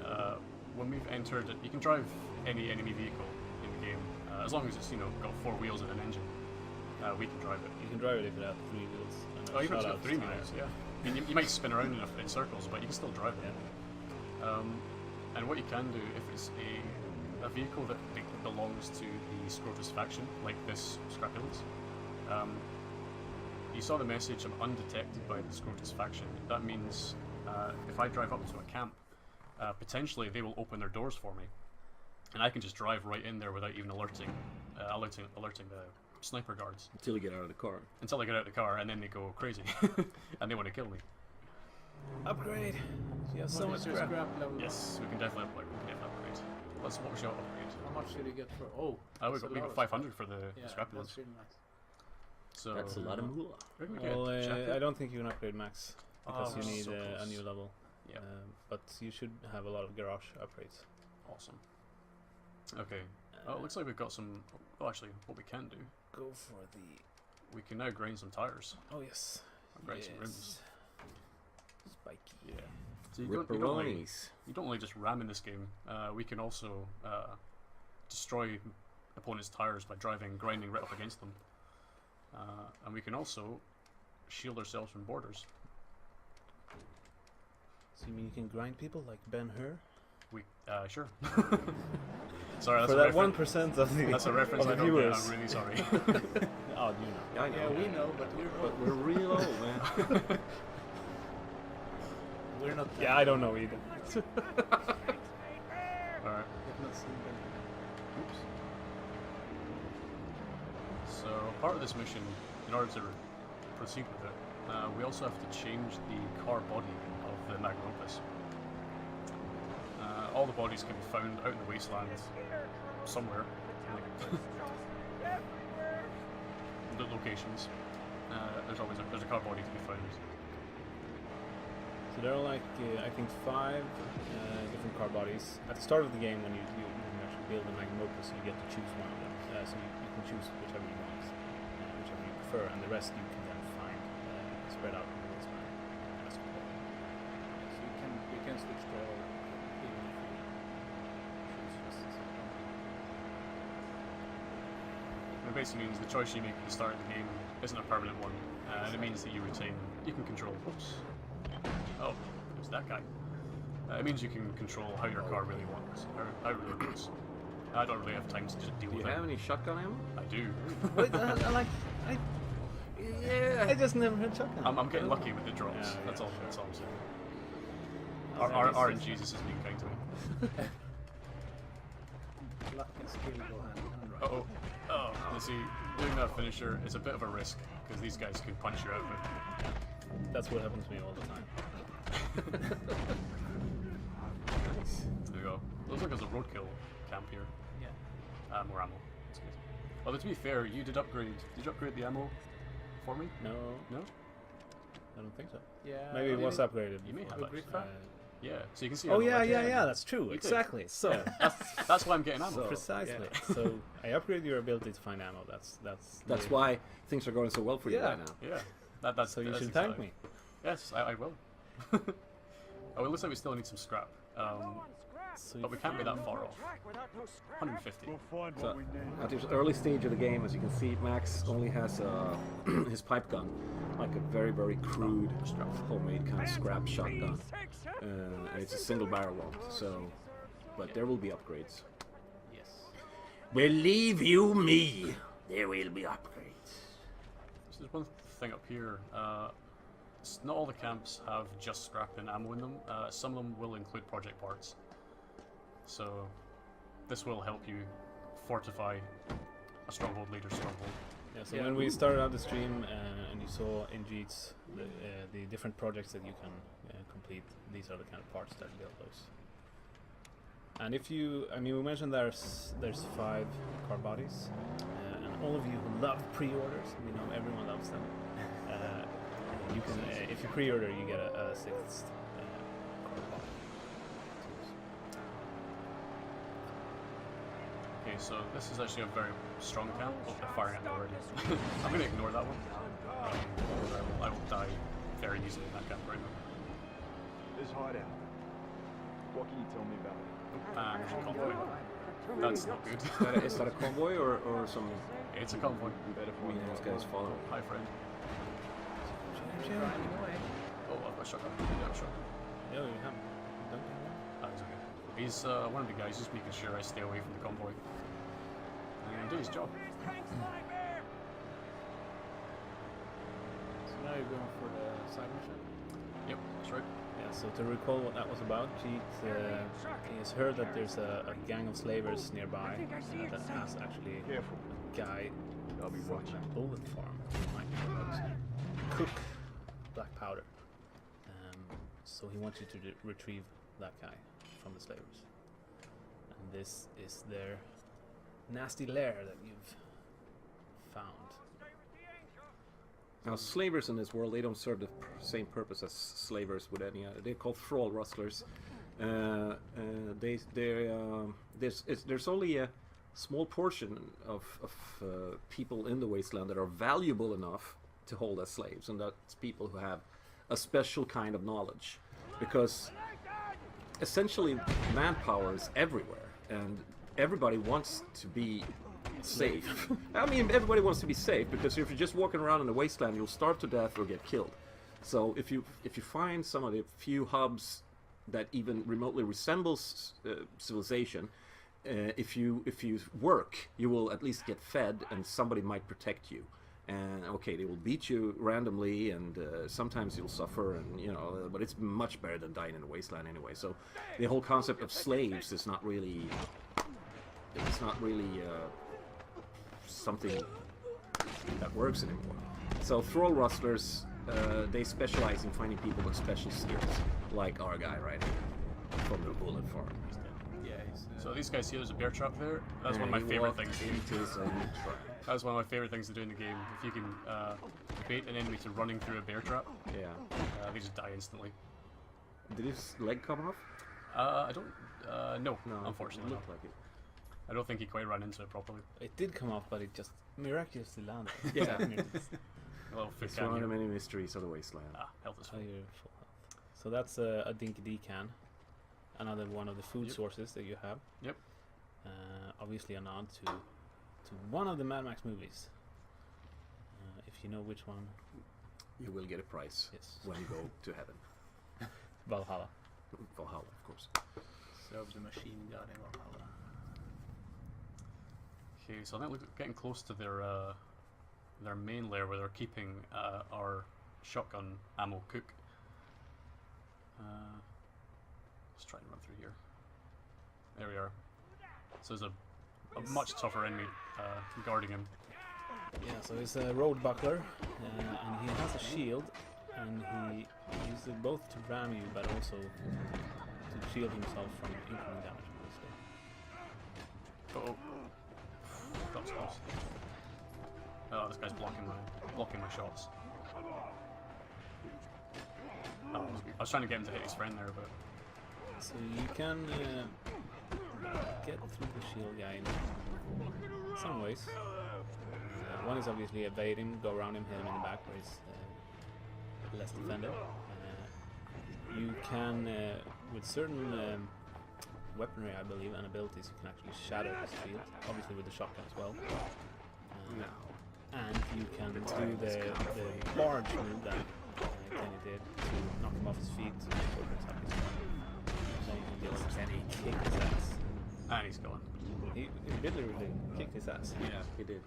when we've entered it, you can drive any enemy vehicle in the game as long as it's got 4 wheels and an engine. We can drive it. You can drive it if it has 3 wheels. And Oh, even if it's shout got out 3 to wheels, yeah. I mean, you might spin around in circles, but you can still drive it. And what you can do if it's a vehicle that belongs to the Scrotus faction, like this Scrapulence. You saw the message, I'm undetected by the Scrotus faction. That means if I drive up to a camp, potentially they will open their doors for me. And I can just drive right in there without even alerting the sniper guards. Until you get out of the car. Until I get out of the car, and then they go crazy. And they want to kill me. Upgrade! You have so What much is your scrap. scrap level? Yes, we can definitely upgrade. What we shall upgrade. How much did you get for? Oh, We that's a got lot of 500 for the Yeah, Scrapulence. that's really nice. So That's a lot of moolah. where can we get Well, jacket? I don't think you can upgrade max because Oh, you need so a close. new level. Yeah. But you should have a lot of garage upgrades. Awesome. Okay. Oh, it looks like we've got some. Oh, actually, what we can do, Go for the. we can now grind some tires. Oh yes. Grind some rims. Spiky. Yeah. So you don't only Ripperonis. just ram in this game. We can also destroy opponents' tires by grinding right up against them. And we can also shield ourselves from borders. So you mean you can grind people like Ben-Hur? We sure. Sorry, that's For a that reference. 1% of the That's a reference of I the don't get. viewers. I'm really sorry. Oh, you know. Yeah, I know. Yeah, we know, but But we're real old, man. we're not. Yeah, I don't know either. Alright. We've not seen them. Oops. So part of this mission, in order to proceed with it, we also have to change the car body of the Magnum Opus. All the bodies can be found out in the wasteland somewhere, like the locations. There's a car body to be found. So there are like I think 5 different car bodies. At the start of the game, when you actually build a Magnum Opus, you get to choose one of them. So you can choose whichever you want, whichever you prefer, and the rest you can then find spread out in the wasteland. That's cool. So you can switch to all, even if you choose just one. It basically means the choice you make at the start of the game isn't a permanent one, and it means that you can control. Oops. Oh, there's that guy. It means you can control how your car really wants, or how it really goes. I don't really have time to just deal Do you with it. have any shotgun ammo? I do. I just never had shotgun. I'm getting lucky with the drops. Yeah, That's all I'm saying. RNG's just being kind to me. Luck and skill go hand in hand, right? Uh-oh. Oh, you see, doing that finisher is a bit of a risk, because these guys can punch you out of it. That's what happens to me all the time. There we go. Looks like there's a roadkill camp here. Yeah. More ammo. That's good. Although to be fair, you did upgrade. Did you upgrade the ammo for me? No. No? I don't think so. Yeah. Maybe it was upgraded. You may have before, actually. but, Yeah, so you can see. Oh ammo yeah, right yeah, there. yeah. That's true. You did. Exactly. So that's why I'm getting ammo. precisely. Yeah. So I upgrade your ability to find ammo. That's That's why things are going so well for you Yeah. right now. Yeah. That's So you that's should thank exactly- me. Yes, I will. Oh, it looks like we still need some scrap. So But we can't be that far off. 150. We'll find So, what we need. at this early stage of the game, as you can see, Max only has his pipe gun, like a very, very crude, homemade kind of scrap shotgun. And it's a single barrel one, so... But there will be upgrades. Yes. Believe you me, there will be upgrades. So there's one thing up here. Not all the camps have just scrap and ammo in them. Some of them will include project parts. So this will help you fortify a stronghold leader stronghold. Yeah, so when we started out the stream and you saw in Jeets the different projects that you can complete, these are the kind of parts that build those. And if you, I mean, we mentioned there's 5 car bodies, and all of you who love pre-orders, we know everyone loves them. You can, if you pre-order, you get a 6th car body. Okay, so this is actually a very strong camp. Oh, they're firing at me already. I'm going to ignore that one. I will die very easily in that camp right now. This hideout. What can you tell me about it? And there's a convoy. That's not good. Is that a convoy or some... It's a convoy. These guys following. Hi, friend. Oh, I've got a shotgun. Yeah, a shotgun. No, you haven't. Don't you? Ah, he's okay. He's one of the guys just making sure I stay away from the convoy. And do his job. So now you're going for the side mission? Yep, that's right. Yeah, so to recall what that was about, he has heard that there's a gang of slavers nearby that has actually a guy from a bullet farm might be able to cook black powder. So he wants you to retrieve that guy from the slavers. And this is their nasty lair that you've found. Now, slavers in this world, they don't serve the same purpose as slavers would any other. They're called thrall rustlers. There's only a small portion of people in the wasteland that are valuable enough to hold as slaves, and that's people who have a special kind of knowledge. Because essentially manpower is everywhere, and everybody wants to be safe. I mean, everybody wants to be safe, because if you're just walking around in the wasteland, you'll starve to death or get killed. So if you find some of the few hubs that even remotely resembles civilization, if you work, you will at least get fed, and somebody might protect you. And okay, they will beat you randomly, and sometimes you'll suffer, and but it's much better than dying in the wasteland anyway. So the whole concept of slaves is not really, something that works anymore. So thrall rustlers, they specialize in finding people with special skills, like our guy right here from the bullet farm. Yeah. So these guys here, there's a bear trap there. That's one of my favorite things. That's one of my favorite things to do in the game. If you can bait an enemy to running through a bear trap, they just die instantly. Did his leg come off? I don't. No, unfortunately. It looked like it. I don't think he quite ran into it properly. It did come off, but it just miraculously landed. Yeah. A little foot It's can one of here. the many mysteries of the wasteland. Health is Oh, full. you're full health. So that's a Dinky D can, another one of the food sources that you have. Yep. Obviously a nod to one of the Mad Max movies. If you know which one. You will get a prize when you go to heaven. Valhalla. Valhalla, of course. Serve the machine god in Valhalla. Okay, so I think we're getting close to their main lair where they're keeping our shotgun ammo cook. here? There we are. So there's a much tougher enemy guarding him. Yeah, so he's a road buckler, and he has a shield, and he uses it both to ram you, but also to shield himself from incoming damage. Oh, that's close. Oh, this guy's blocking my shots. Oh, I was trying to get him to hit his friend there, but so you can get through the shield guy in some ways. One is obviously evade him, go around him, hit him in the back where he's less defended. You can, with certain weaponry, I believe, and abilities, you can actually shatter his shield, obviously with the shotgun as well. And you can do the large move that Kenny did to knock him off his feet, opens up his arm. Then you can just kick his ass. And he's gone. He literally kicked his ass. Yeah, he did.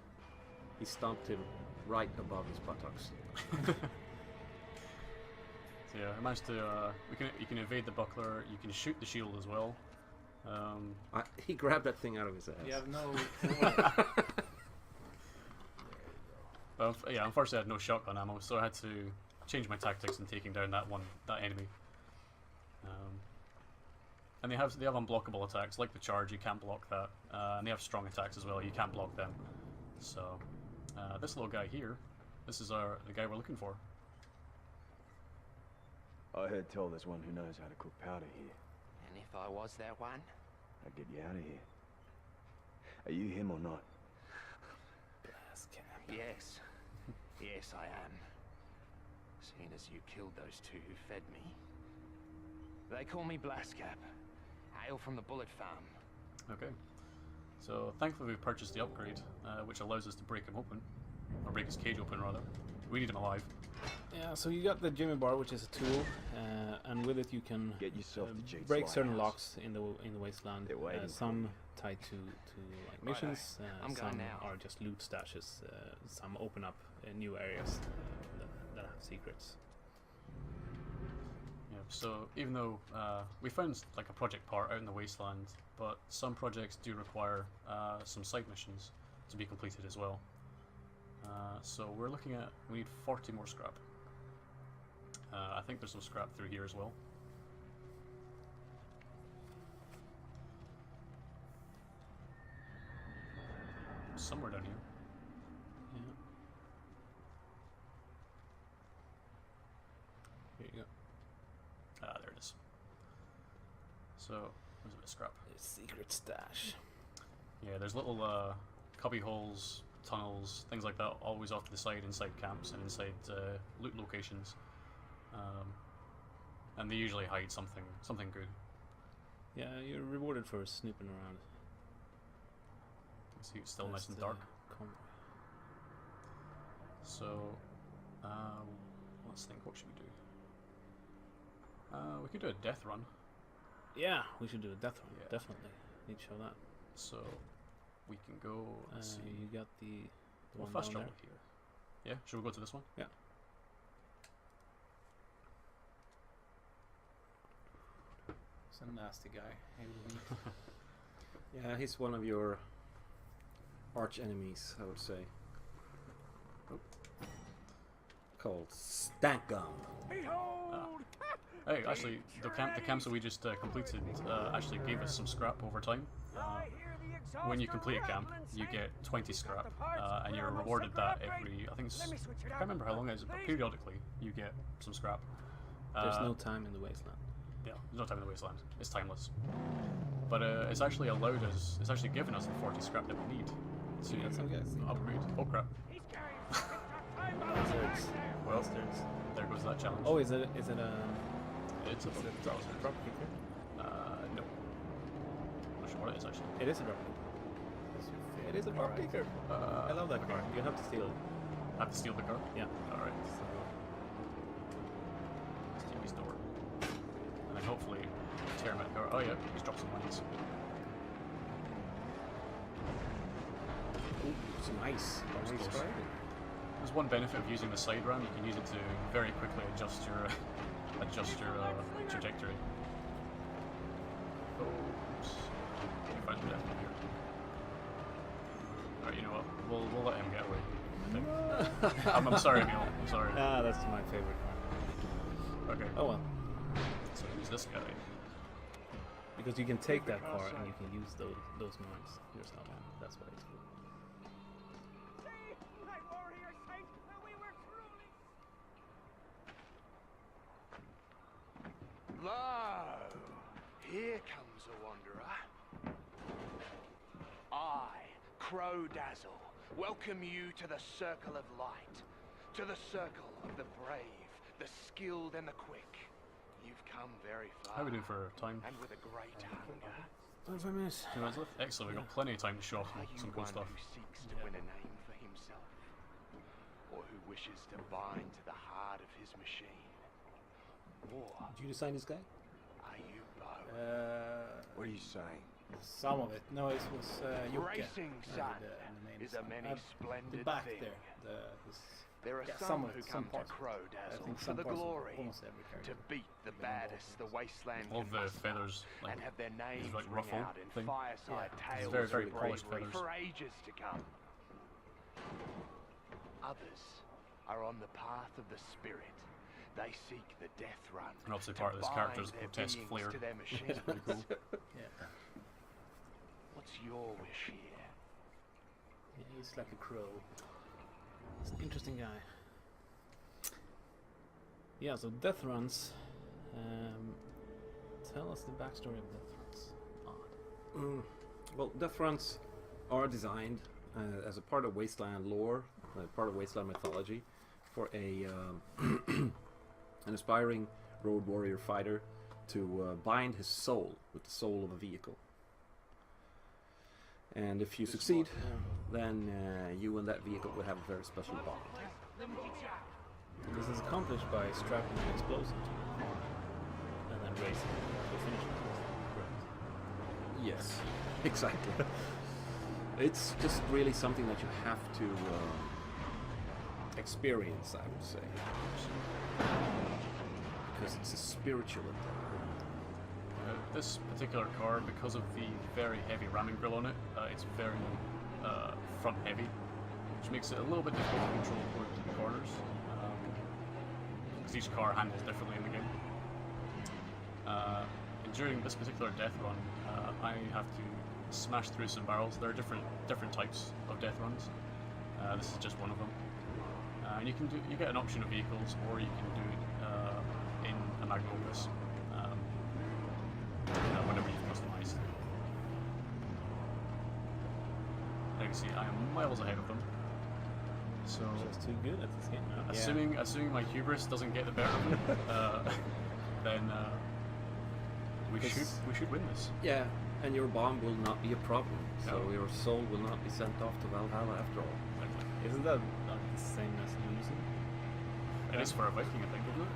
He stomped him right above his buttocks. So yeah, I managed to. You can evade the buckler. You can shoot the shield as well. He grabbed that thing out of his ass. You have no. Yeah, unfortunately I had no shotgun ammo, so I had to change my tactics in taking down that enemy. And they have unblockable attacks, like the charge. You can't block that, and they have strong attacks as well. You can't block them. So this little guy here, this is the guy we're looking for. I heard tell there's one who knows how to cook powder here. And if I was that one? I'd get you out of here. Are you him or not? Yes. Yes, I am. Seeing as you killed those two who fed me. They call me Blastcap. Hail from the Bullet Farm. Okay. So thankfully we purchased the upgrade, which allows us to break him open. Or break his cage open, rather. We need him alive. Yeah, so you got the Jimmy Bar, which is a tool, and with it you can get yourself to Jake's break certain lighthouse. locks in the wasteland. Some tied to like missions, some are just loot stashes. Some open up new areas that have secrets. Yeah. So even though we found like a project part out in the wasteland, but some projects do require some side missions to be completed as well. So we're looking at, we need 40 more scrap. I think there's some scrap through here as well. Somewhere down here. Yeah. Here you go. Ah, there it is. So, there's a bit of scrap. Secret stash. Yeah, there's little cubby holes, tunnels, things like that, always off to the side inside camps and inside loot locations, and they usually hide something good. Yeah, you're rewarded for snooping around. You see, it's still nice and dark. So, let's think. What should we do? We could do a death run. Yeah, we should do a death run. Yeah. Definitely. Need to show that. So, we can go. Let's see. You got the We'll one fast down travel here. Yeah, should we go to this one? Yeah. He's a nasty guy. Yeah, he's one of your arch enemies, I would say. Called Stankum. Hey, actually, the camps that we just completed actually gave us some scrap over time. When you complete a camp, you get 20 scrap, and you're rewarded that every, I think it's, I can't remember how long it is, but periodically you get some scrap. There's no time in the wasteland. Yeah, there's no time in the wasteland. It's timeless. But it's actually allowed us, it's actually given us the 40 scrap that we need to upgrade. Oh crap. Well, there goes that challenge. Oh, is it a... It's a drop kicker? No. I'm not sure what it is actually. It is a drop kicker. It is a drop kicker. I love that car. You have to steal it. I have to steal the car? Yeah. Alright. Steal his door. And then hopefully tear him out the car. Oh yeah, he's dropped some mines. Ooh, some ice. Nice driving. There's one benefit of using the side ram. You can use it to very quickly adjust your trajectory. Oops. You find the death one here. Alright, you know what? We'll let him get away. I think. I'm sorry, Emil. I'm sorry. Ah, that's my favorite car. Okay. Oh well. So who's this guy? Because you can take that car and you can use those mines yourself. That's why it's cool. Lo! Here comes a wanderer. I, Crow Dazzle, welcome you to the Circle of Light. To the Circle of the Brave, the Skilled and the Quick. You've come very far. How are we doing for time? And with a great hunger. 25 minutes. 2 minutes left? Excellent, we've got plenty of time to show off some cool stuff. Who seeks to win a name for himself, or who wishes to bind to the heart of his machine. Or Did you design this guy? are you both? What are you saying? Some of it. No, it was Jocke. Racing, son, is a many splendid the back thing. there. There are yeah, some of who it, come some to parts. Crow I Dazzle think for some the parts of glory, almost every character. to beat the baddest the wasteland All can the muster, feathers, like, and have their these, names like, ring ruffle out in thing. fireside It's tales very, very of polished bravery feathers. for ages to come. Others are on the path of the spirit. They seek the death run. And obviously to part of this bind character's their grotesque beings flair. to their machines. Pretty cool. Yeah. What's your wish here? Yeah, he's like a crow. He's an interesting guy. Yeah, so death runs. Tell us the backstory of death runs. Odd. Well, death runs are designed as a part of Wasteland lore, part of Wasteland mythology, for a an aspiring road warrior fighter to bind his soul with the soul of a vehicle. And if you succeed, then you and that vehicle will have a very special bond. This is accomplished by strapping an explosive to the car and then racing to the finish line. Yes, exactly. It's just really something that you have to experience, I would say, because it's a spiritual endeavor. This particular car, because of the very heavy ramming grill on it, it's very front heavy, which makes it a little bit difficult to control going to the corners, because each car handles differently in the game. And during this particular death run, I have to smash through some barrels. There are different types of death runs. This is just one of them. And you get an option of vehicles, or you can do it in a Magnum Opus. Whenever you've customized. Now you can see I am miles ahead of them. So just too good at this game now. Assuming my hubris doesn't get the better of me, then we should win this. Yeah, and your bomb will not be a problem. So your soul will not be sent off to Valhalla after all. Exactly. Isn't that not the same as losing? It is for a Viking, I think, isn't it?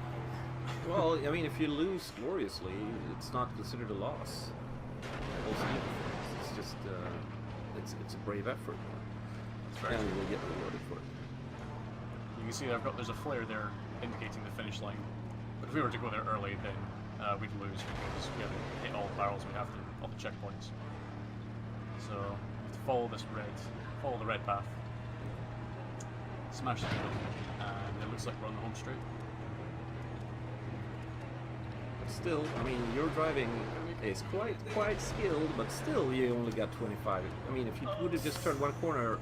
Well, I mean, if you lose gloriously, it's not considered a loss. It's just it's a brave effort, and you will get rewarded for it. You can see there's a flare there indicating the finish line. But if we were to go there early, then we'd lose because we haven't hit all the barrels we have to, all the checkpoints. So we have to follow the red path, smash through them, and it looks like we're on the home straight. But still, I mean, your driving is quite skilled, but still, you only got 25. I mean, if you would have just turned one corner,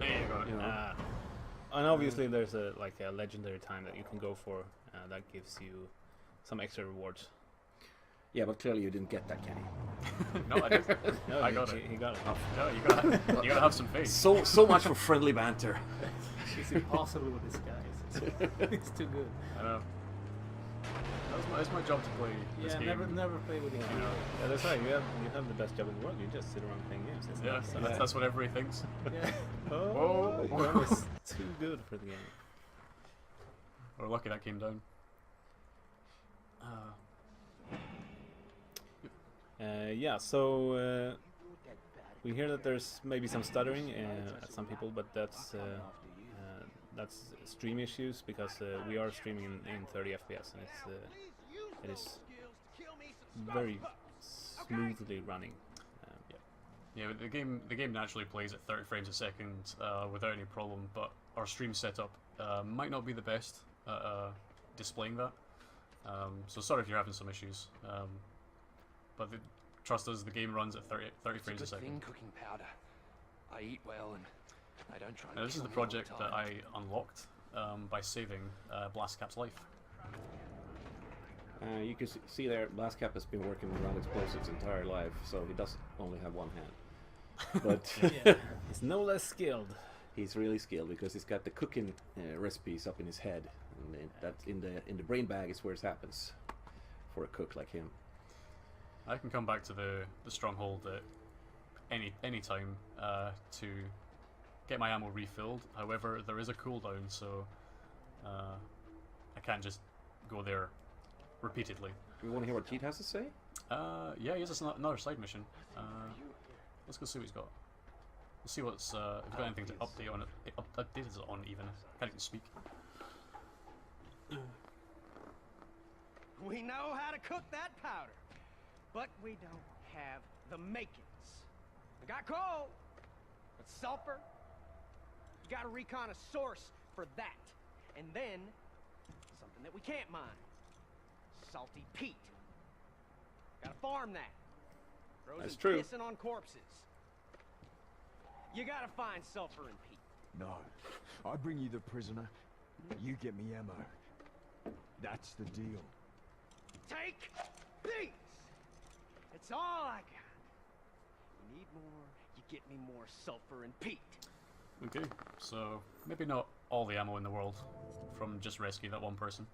you know. And obviously, there's a legendary time that you can go for that gives you some extra rewards. Yeah, but clearly you didn't get that, Kenny. No, I didn't. No, I got it. He got it. No, you gotta have some faith. So much for friendly banter. It's impossible with this guy. It's too good. I know. It's my job to play this game. Never play with him. Yeah, that's right. You have the best job in the world. You just sit around playing games. It's Yeah, nice. that's what everybody thinks. Yeah. Oh, you're almost too good for the game. We're lucky that came down. Yeah, so we hear that there's maybe some stuttering at some people, but that's stream issues because we are streaming in 30 FPS and it is very smoothly running. Yeah, the game naturally plays at 30 frames a second without any problem, but our stream setup might not be the best at displaying that. So sorry if you're having some issues, but trust us, the game runs at 30 frames a It's a good thing second. cooking powder. I eat well and I don't try. Now, this is the project that I unlocked by saving Blastcap's life. You can see there, Blastcap has been working around explosives his entire life, so he does only have one hand. But Yeah, he's no less skilled. He's really skilled because he's got the cooking recipes up in his head, and that in the brain bag is where it happens for a cook like him. I can come back to the stronghold at any time to get my ammo refilled. However, there is a cooldown, so I can't just go there repeatedly. You want to hear what Jeet has to say? Yeah, he has another side mission. Let's go see what he's got. Let's see what's if he's got anything to update on it. Updated it on even. I can't even speak. We know how to cook that powder, but we don't have the makings. We got coal, but sulfur, you gotta recon a source for that. And then, something that we can't mine. Salty peat. Gotta farm that. Frozen That's true. pissing on corpses. You gotta find sulfur and peat. No. I bring you the prisoner. You get me ammo. That's the deal. Take these! It's all I got. You need more, you get me more sulfur and peat. Okay, so maybe not all the ammo in the world from just rescue that one person.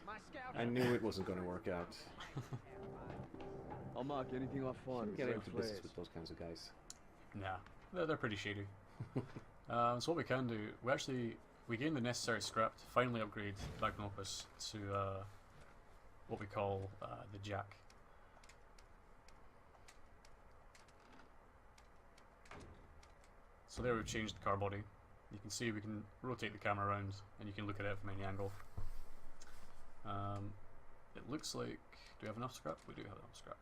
My scout. I knew it wasn't going to work out. I'll mark anything I find. Get into business with those kinds of guys. Nah, they're pretty shady. So what we can do, we gain the necessary scrap to finally upgrade Magnum Opus to what we call the Jack. So there we've changed the car body. You can see we can rotate the camera around and you can look at it from any angle. It looks like, do we have enough scrap? We do have enough scrap.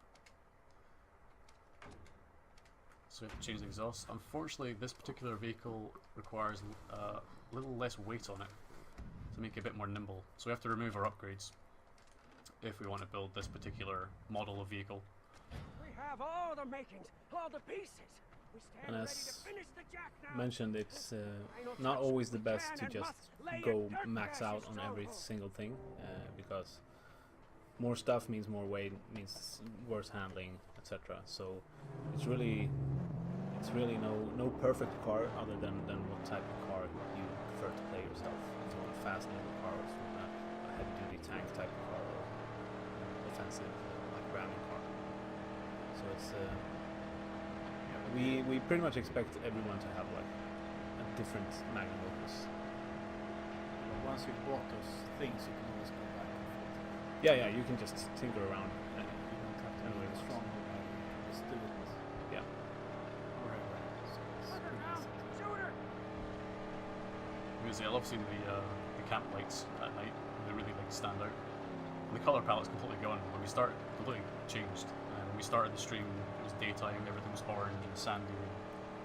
So we have to change the exhaust. Unfortunately, this particular vehicle requires a little less weight on it to make it a bit more nimble. So we have to remove our upgrades if we want to build this particular model of vehicle. We have all the makings, all the pieces. We stand And ready as to finish the Jack now. mentioned, it's not always the best to just go max out on every single thing, because more stuff means more weight, means worse handling, etc. So it's really no perfect car other than what type of car you prefer to play yourself. If you want a fast nimble car, or if you want a heavy duty tank type of car, or offensive like ramming car. So it's we pretty much expect everyone to have like a different Magnum Opus. Once you've bought those things, you can always go back and forth. Yeah, you can just tinker around. And You don't have to anyway, be strong, just do it. yeah. Wherever. So it's pretty easy. Because I love seeing the camp lights at night. They really like stand out. And the color palette's completely gone. When we start, completely changed. When we started the stream, it was daytime. Everything was orange and sandy. And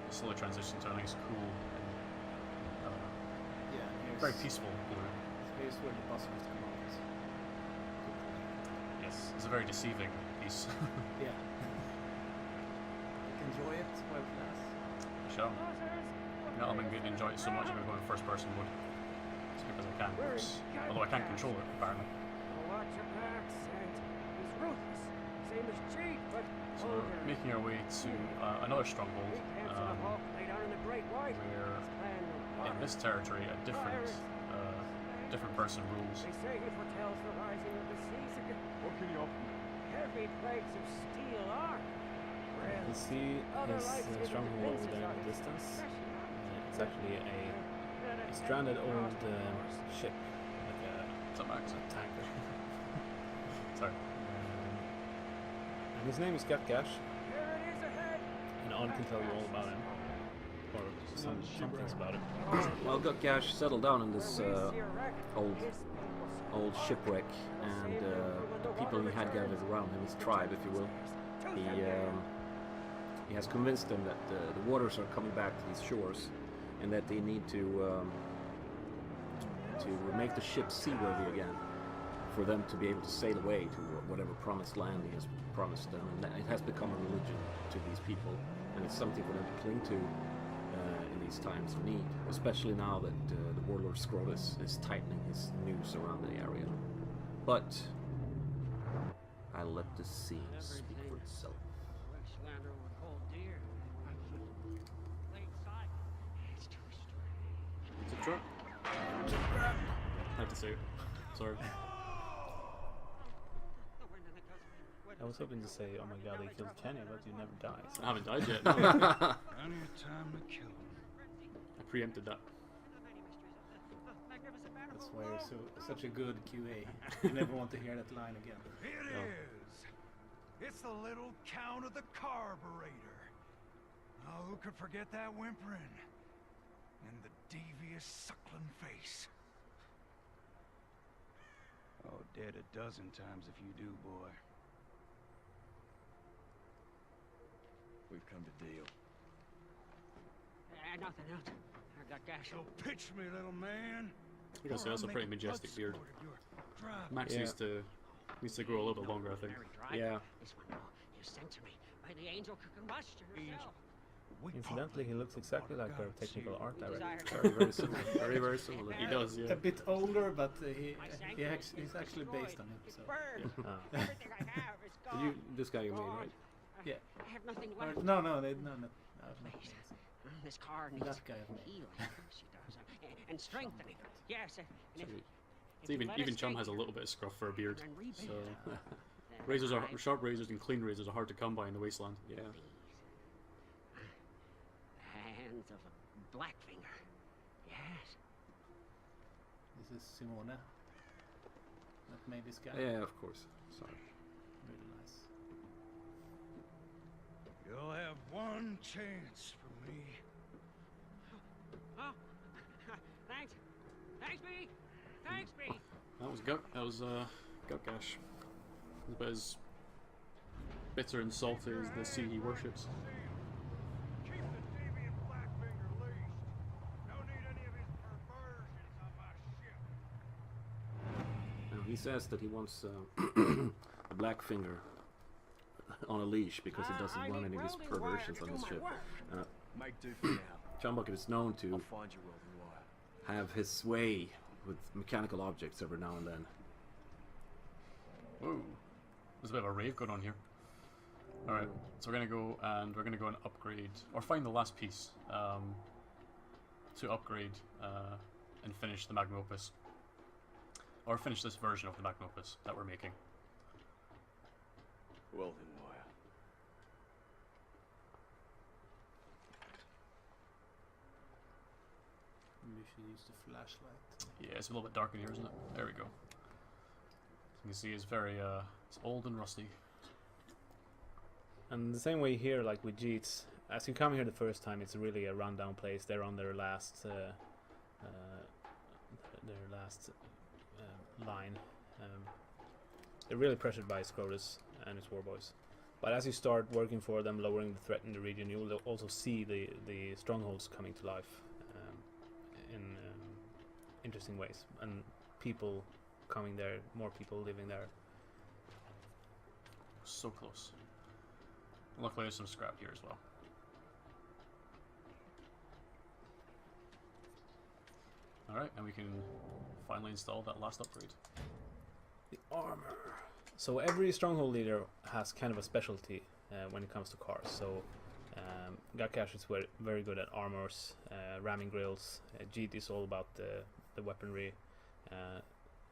it slowly transitioned to a nice, cool, and very peaceful blue. Here's where the buzzwords come out. Yes, it's a very deceiving piece. Yeah. Enjoy it while it lasts. Shall. You know, I'm going to enjoy it so much. I'm going to go in first person mode. Just because I can, of course. Although I can't control it, apparently. Watch your back, Saint. He's ruthless, same as Jeet, but So we're making our way to another stronghold. Where in this territory a different person rules. They say he foretells the rising of the seas again. What can you offer? Heavy plates of steel armor. You see his stronghold over there in the distance. It's actually a stranded old ship, like a tanker. Sorry. And his name is Gatgash. And Odd can tell you all about him. Or some things about it. Well, Gatgash settled down in this old shipwreck, and the people people he had gathered around him, his tribe, if you will, he has convinced them that the waters are coming back to these shores, and that they need to make the ships seaworthy again, for them to be able to sail away to whatever promised land he has promised them. And it has become a religion to these people, and it's something for them to cling to in these times of need, especially now that the warlord Scrotus is tightening his noose around the area. But I'll let the sea speak for itself. It's a trap. Had to say it. Sorry. I was hoping to say, oh my god, they killed Kenny, but you never die. So. I haven't died yet. No. Plenty of time to kill him. I preempted that. That's why you're such a good QA. You never want to hear that line again. It is. It's the little count of the carburetor. Oh, who could forget that whimpering? And the devious suckling face. Oh, dead a dozen times if you do, boy. We've come to deal. Nothing else. I got gas. So pitch me, little man. I gotta say, that's a pretty majestic beard. Max needs to grow a little bit longer, I think. Yeah. This one you sent to me by the angel combustion herself. Incidentally, he looks exactly like our technical art director. Very, very similar. Very, very similar. He does, yeah. A bit older, but he's actually based on him. So. Everything I have is gone. This guy you made, right? Yeah. I have nothing left. No. This car needs That guy healing. She does, and strengthening. Yes, and if Even Chum has a little bit of scruff for a beard. So sharp razors and clean razors are hard to come by in the wasteland. Yeah. Hands of a Blackfinger. Yes. This is Simone. That made this guy. Yeah, of course. Sorry. Really nice. You'll have one chance for me. Oh, thanks. Thanks, B. Thanks, B. That was Gutgash. He's about as bitter and salty as the sea he worships. Keep the deviant Blackfinger leashed. Don't need any of his perversions on my ship. Now, he says that he wants the Blackfinger on a leash because he doesn't want any of his perversions on his ship. Make do for now. Chumbucket is known to I'll find you welding wire. have his way with mechanical objects every now and then. Whoa. There's a bit of a rave going on here. Alright, so we're gonna go and upgrade, or find the last piece to upgrade and finish the Magnum Opus. Or finish this version of the Magnum Opus that we're making. Welding wire. We should use the flashlight. Yeah, it's a little bit dark in here, isn't it? There we go. You can see it's very it's old and rusty. And the same way here, like with Jeets, as you come here the first time, it's really a rundown place. They're on their last line. They're really pressured by Scrotus and his warboys. But as you start working for them, lowering the threat in the region, you will also see the strongholds coming to life in interesting ways, and people coming there, more people living there. So close. Luckily there's some scrap here as well. Alright, and we can finally install that last upgrade. The armor. So every stronghold leader has kind of a specialty when it comes to cars. So Gutgash is very good at armors, ramming grills. Jeet is all about the weaponry.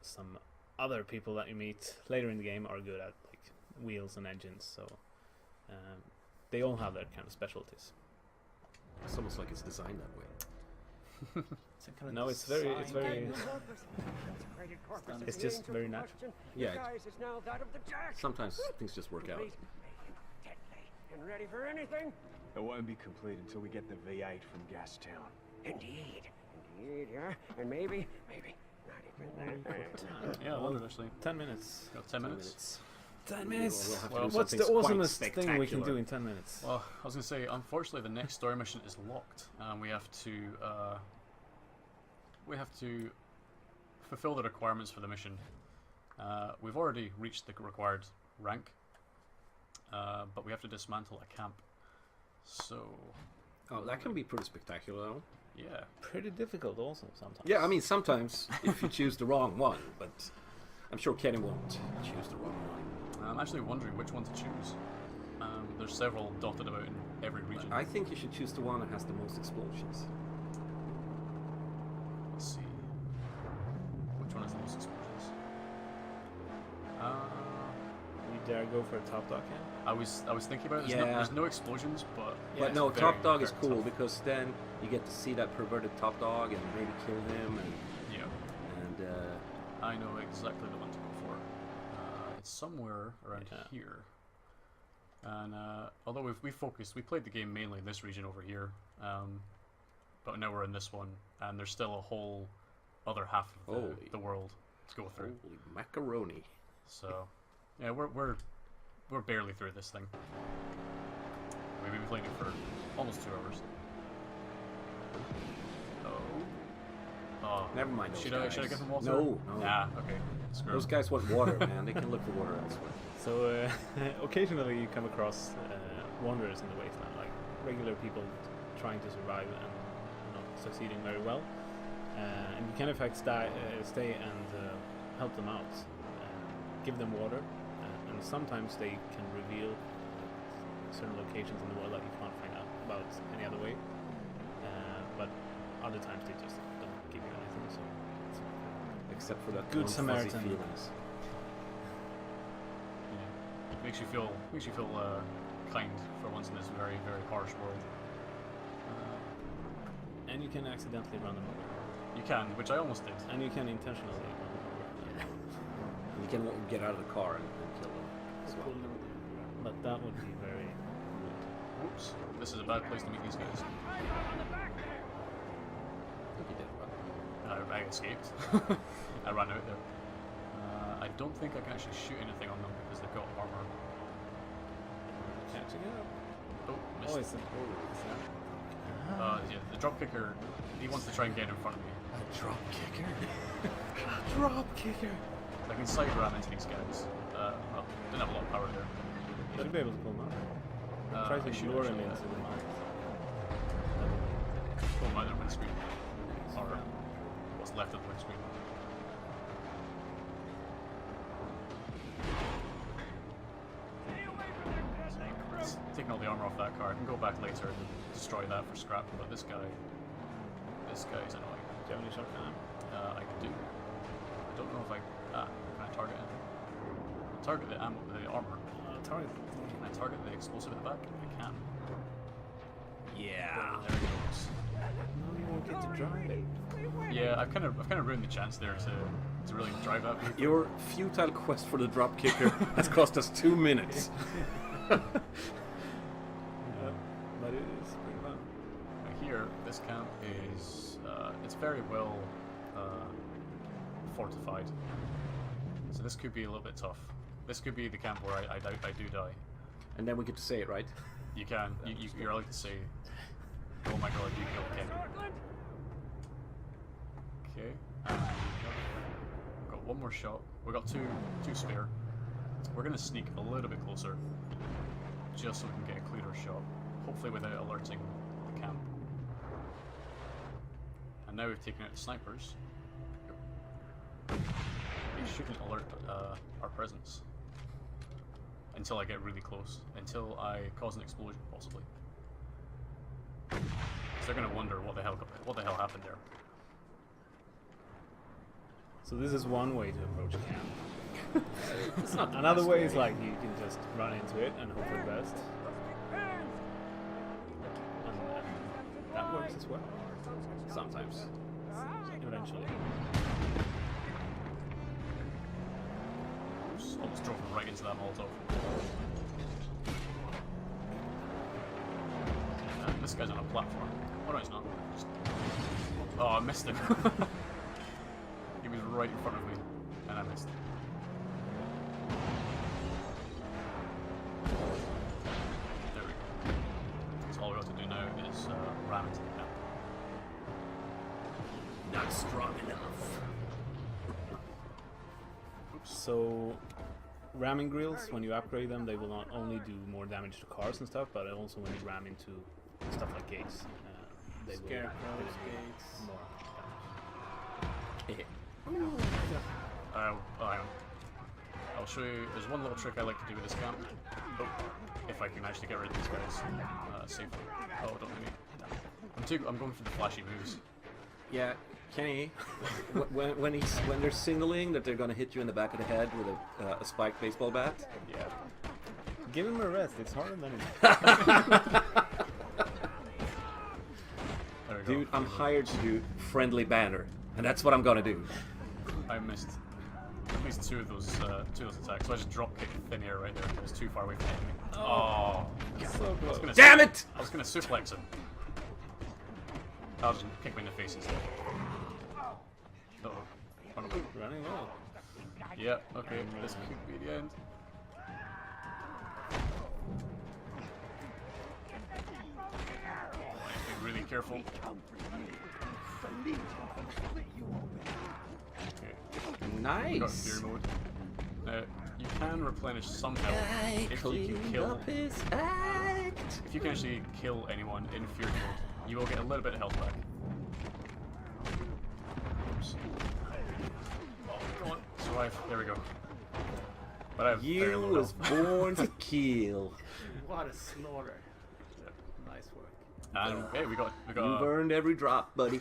Some other people that you meet later in the game are good at like wheels and engines. So they all have their kind of specialties. It's almost like it's designed that way. No, it's just very natural. Yeah. Sometimes things just work out. And ready for anything? It won't be complete until we get the V8 from Gastown. Indeed, yeah. And maybe not even that. Yeah, I wondered actually. 10 minutes. Got 10 minutes. 10 minutes. We'll have to Well, do What's the something quite awesomest thing we can do spectacular. in 10 minutes? Well, I was going to say, unfortunately, the next story mission is locked, and we have to fulfill the requirements for the mission. We've already reached the required rank, but we have to dismantle a camp. So, Oh, that can be pretty spectacular, though. yeah. Pretty difficult also sometimes. Yeah, I mean, sometimes if you choose the wrong one, but I'm sure Kenny won't choose the wrong one. I'm actually wondering which one to choose. There's several dotted about in every region. I think you should choose the one that has the most explosions. Let's see. Which one has the most explosions? We dare go for a top dog camp? I was thinking about it. Yeah. There's no explosions, but But no, it's Top very, Dog is very cool tough. because then you get to see that perverted Top Dog and maybe kill him and Yeah. I know exactly the one to go for. It's somewhere around here. And although we played the game mainly in this region over here, but now we're in this one, and there's still a whole other half of the world to go through. Holy macaroni! So, yeah, we're barely through this thing. We've been playing it for almost 2 hours. Oh, Never mind those Should guys. I get them water? No, no. Nah, okay. Screw Those 'em. guys want water, man. They can look for water elsewhere. So occasionally you come across wanderers in the wasteland, like regular people trying to survive and not succeeding very well. And you can in fact stay and help them out, give them water, and sometimes they can reveal certain locations in the world that you can't find out about any other way. But other times they just don't give you anything. So it's except for that good one fuzzy Samaritan. feelings. Yeah. Makes you feel kind for once in this very, very harsh world. And you can accidentally run them over. You can, which I almost did. And you can intentionally run them over. You can get out of the car and kill them as well. But that would be very Whoops. This is a bad place to meet these guys. I think you did well. I escaped. I ran out there. I don't think I can actually shoot anything on them because they've got armor. catching up. Oh, missed. Oh, it's Yeah, the drop kicker, he wants to try and get in front of me. A drop kicker? Drop kicker! I can side ram into these guys. Well, didn't have a lot of power there. You should be able to pull him out. Try I to should lure him actually, into the mines. pull him out of the windscreen. Or what's left of the windscreen. Taking all the armor off that car. I can go back later and destroy that for scrap, but this guy is annoying. Do you have any shotgun? I do. I don't know if can I target him? Target the ammo, the armor. Target. Can I target the explosive at the back? I can. Yeah. There it goes. No, you won't get to drive it. Yeah, I've kind of ruined the chance there to really drive that vehicle. Your futile quest for the drop kicker has cost us 2 minutes. But it is pretty fun. Here, this camp is it's very well fortified, so this could be a little bit tough. This could be the camp where I do die. And then we get to say it, right? You can. You're allowed to say, "Oh my God, you killed Kenny." Okay. We've got one more shot. We got two spare. We're gonna sneak a little bit closer, just so we can get a clearer shot. Hopefully without alerting the camp. And now we've taken out the snipers. They shouldn't alert our presence until I get really close, until I cause an explosion, possibly. Because they're gonna wonder what the hell happened there. So this is one way to approach camp. It's not the Another best way is like you can just run into it and hope for the best. And that works as well. Sometimes. Eventually. Oops, almost drove right into that Molotov. This guy's on a platform. Oh no, he's not. Oh, I missed him. He was right in front of me, and I missed. strong enough. So, ramming grills, when you upgrade them, they will not only do more damage to cars and stuff, but also when you ram into stuff like gates, they Scarecrows, will gates. more I'll show you. There's one little trick I like to do with this camp. Oh, if I can actually get rid of these guys safely. Oh, don't let me. I'm going for the flashy moves. Yeah, Kenny. when they're signaling that they're gonna hit you in the back of the head with a spiked baseball bat. Yeah. Give him a rest. It's harder than it. There we go. Dude, I'm hired to do friendly banner, and that's what I'm gonna do. I missed at least two of those attacks. So I just drop kicked thin air right there. It was too far away from the enemy. Oh, so close. Damn it! I was gonna suplex him. I'll just kick me in the face instead. Uh-oh. Running well. Yeah, okay, this could be the end. Be really careful. Okay. Nice. We got fear mode. Now, you can replenish some health if you can kill. If you can actually kill anyone in fear mode, you will get a little bit of health back. Oops. Oh, come on, survive. There we go. But I have very You low was health. born to kill. What a slaughter. Yeah. Nice work. And hey, we got. You've earned every drop, buddy.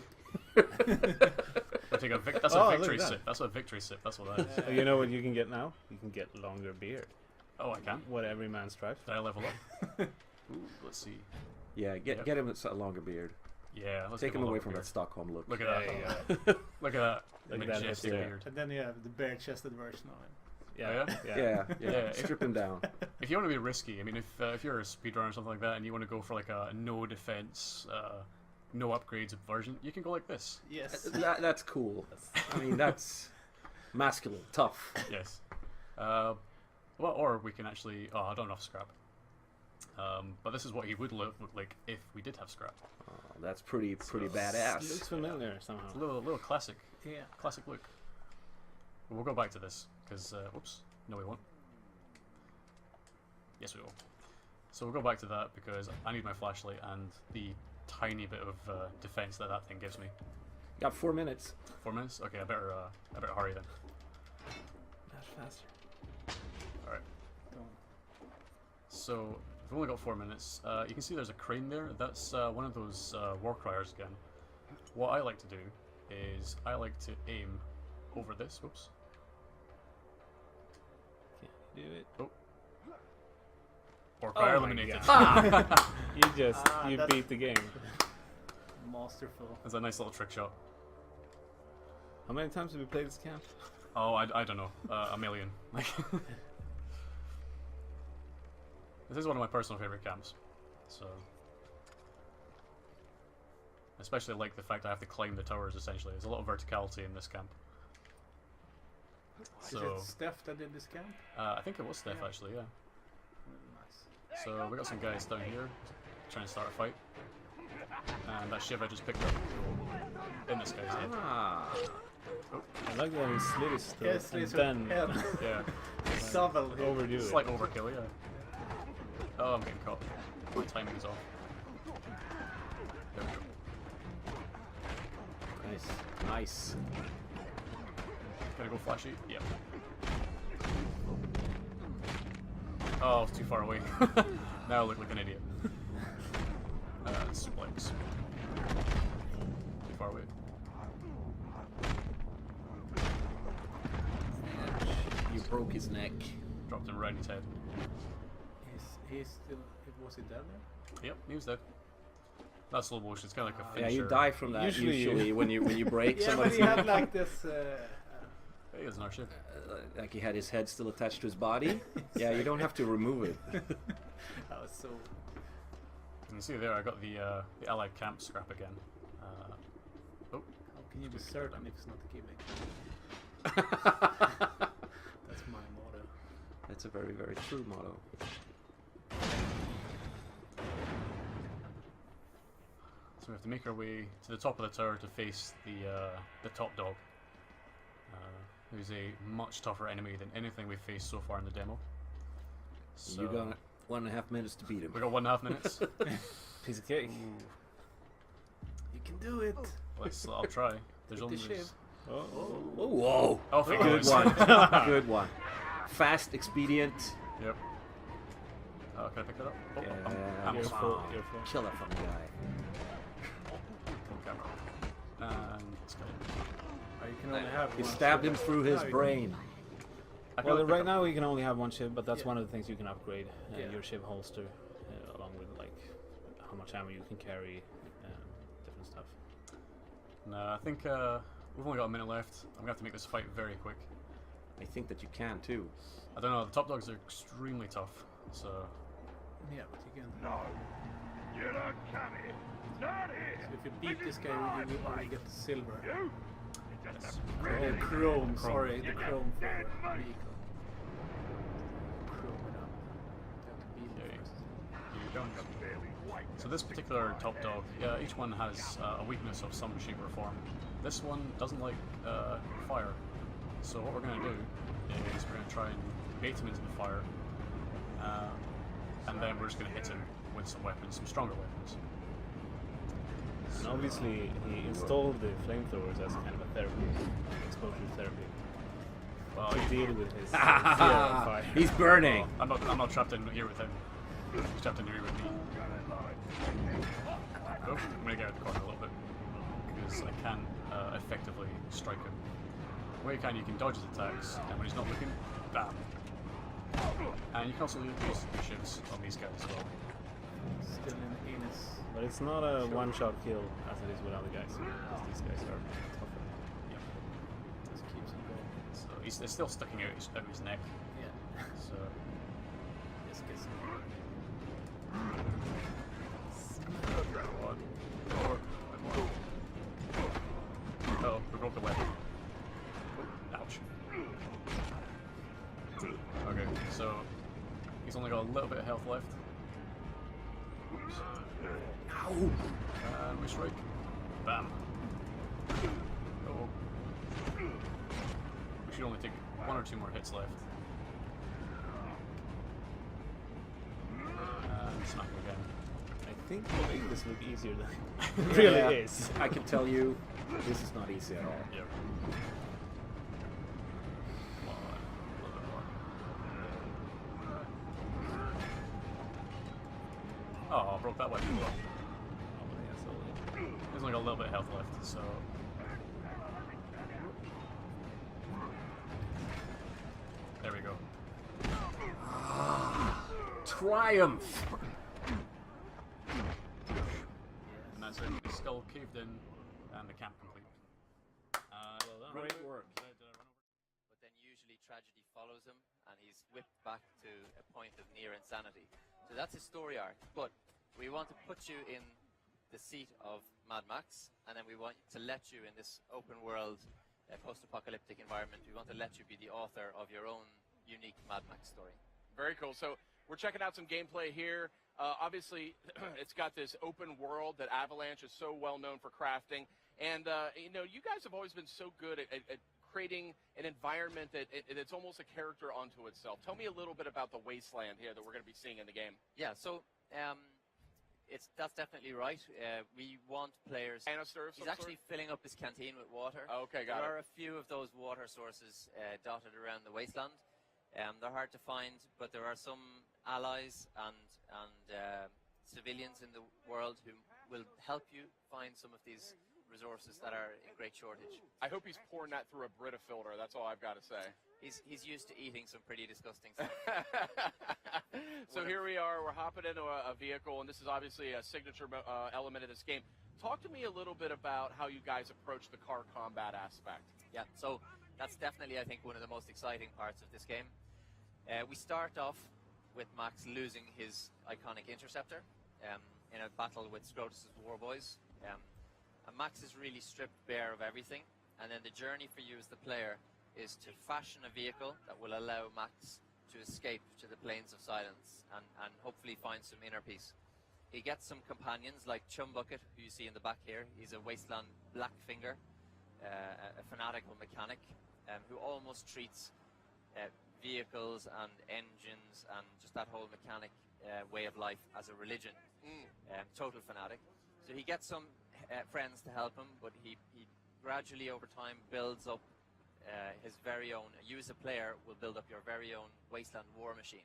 I take a that's Oh, a look victory at that. sip. That's a victory sip. That's what that is. You know what you can get now? You can get longer beard. Oh, I can. What every man strives. Did I level up? Ooh, let's see. Yeah, get him a longer beard. Yeah, let's Take give him away a look from here. that Stockholm look. Look at There that. you go. Look at that. Look at that Majestic hipster. beard. And then you have the bare-chested version of it. Yeah, Yeah. Strip him down. If you want to be risky, I mean, if you're a speedrunner or something like that, and you want to go for like a no defense, no upgrades version, you can go like this. Yes. That's cool. I mean, that's masculine, tough. Yes. Well, or we can actually. Oh, I don't have scrap. But this is what he would look like if we did have scrap. Oh, that's pretty badass. Looks familiar somehow. It's a little classic. Yeah. Classic look. But we'll go back to this because whoops, no we won't. Yes we will. So we'll go back to that because I need my flashlight and the tiny bit of defense that thing gives me. Got 4 minutes. 4 minutes? Okay, I better hurry then. That's faster. All right. So we've only got 4 minutes. You can see there's a crane there. That's one of those war criers again. What I like to do is I like to aim over this. Whoops. Do it. Oh. War crier my eliminated. God. you that's- beat the game. Masterful. That's a nice little trick shot. How many times have we played this camp? Oh, I don't know. A million. Like this is one of my personal favorite camps. So especially like the fact I have to climb the towers essentially. There's a lot of verticality in this camp. Is it Steph that did this camp? I think it was Steph actually, yeah. Nice. So we got some guys down here trying to start a fight. And that shiv I just picked up in this guy's head. Ah. Oh. I like that he slit his throat Yes, and his then head. Yeah. Shovel. overdo It's it. like overkill, yeah. Oh, I'm getting caught. My timing is off. There we go. Nice. Gonna go flashy? Yep. Oh, too far away. Now I look like an idiot. Suplex. Too far away. You broke his neck. Dropped him right in his head. He's still. Was he dead there? Yep, he was dead. That's slow motion. It's kind of like a Yeah, finisher. you die from that usually when you break Yeah, but somebody's he had neck. like this. Hey, it's our ship. Like he had his head still attached to his body. Yeah, you don't have to remove it. That was so. You can see there, I got the allied camp scrap again. Oh, How can you be certain if it's not a gimmick? That's my motto. That's a very, very true motto. so we have to make our way to the top of the tower to face the top dog, who's a much tougher enemy than anything we've faced so far in the demo. So You got 1.5 minutes to beat him. we got 1.5 minutes. Piece of cake. You can do it. I'll try. There's Take only. the ship. Oh. Whoa! Oh, thank Good goodness. one. Good one. Fast, expedient. Yep. Can I pick that up? Oh, Yeah, I'm You're just full. You're full. Killer from the guy. on camera. And let's go. You can only have He one stabbed ship. him through his No, you brain. I feel Well, like right now you can only have one ship, but that's Yeah. one of the things you can upgrade. Yeah. Your ship holster, along with like how much ammo you can carry, different stuff. No, I think we've only got a minute left. I'm gonna have to make this fight very quick. I think that you can too. I don't know. The top dogs are extremely tough. So Yeah, but you can. No, you're not coming. Not here. So if you beat this guy, you will only get the silver. You. Oh, chrome. Sorry, the chrome for the vehicle. Chrome it up. You have to beat Yeah, it first. you don't. So this particular top dog, yeah, each one has a weakness of some shape or form. This one doesn't like fire. So what we're going to do is we're going to try and bait him into the fire, and then we're just going to hit him with some weapons, some stronger weapons. And obviously he installed the flamethrowers as kind of a therapy, exposure therapy. Well, To he- deal with his fear of fire. He's burning. I'm not trapped in here with him. He's trapped in here with me. Oh, I'm gonna get out of the corner a little bit because I can effectively strike him. Where you can dodge his attacks, and when he's not looking, bam. And you can also use the shifts on these guys as well. Still in anus. But it's not a one-shot kill as it is with other guys, because these guys are tougher. Yep. Just keeps him going. So it's still sticking out of his neck. Yeah. So Just gets him. one more. Oh, we broke the weapon. Ouch. Okay, so he's only got a little bit of health left. Oops. Ow! And we strike. Bam. Oh. We should only take 1 or 2 more hits left. And smack him again. I think we'll make this look easier than it really Yeah, is. I can tell you, this is not easy at all. Yep. Come on, a little bit more. Oh, I broke that weapon. There's only got a little bit of health left, so. There we go. Triumph! And that's it. The skull caved in, and the camp complete. Great work. But then usually tragedy follows him, and he's whipped back to a point of near insanity. So that's his story arc. But we want to put you in the seat of Mad Max, and then we want to let you in this open world, post-apocalyptic environment. We want to let you be the author of your own unique Mad Max story. Very cool. So we're checking out some gameplay here. Obviously, it's got this open world that Avalanche is so well known for crafting. And, you guys have always been so good at creating an environment that's almost a character unto itself. Tell me a little bit about the wasteland here that we're going to be seeing in the game. Yeah, so that's definitely right. We want players. Canister of He's some actually filling up his canteen with water. Okay, got There it. are a few of those water sources dotted around the wasteland. They're hard to find, but there are some allies and civilians in the world who will help you find some of these resources that are in great shortage. I hope he's pouring that through a Brita filter. That's all I've got to say. He's used to eating some pretty disgusting stuff. So here we are. We're hopping into a vehicle, and this is obviously a signature element of this game. Talk to me a little bit about how you guys approach the car combat aspect. Yeah, so that's definitely, I think, one of the most exciting parts of this game. We start off with Max losing his iconic interceptor in a battle with Scrotus' War Boys. And Max is really stripped bare of everything, and then the journey for you as the player is to fashion a vehicle that will allow Max to escape to the Plains of Silence and hopefully find some inner peace. he gets some companions like Chumbucket, who you see in the back here. He's a Wasteland Blackfinger, a fanatical mechanic who almost treats vehicles and engines and just that whole mechanic way of life as a religion. Total fanatic. So he gets some friends to help him, but he gradually over time builds up his very own. You as a player will build up your very own Wasteland war machine.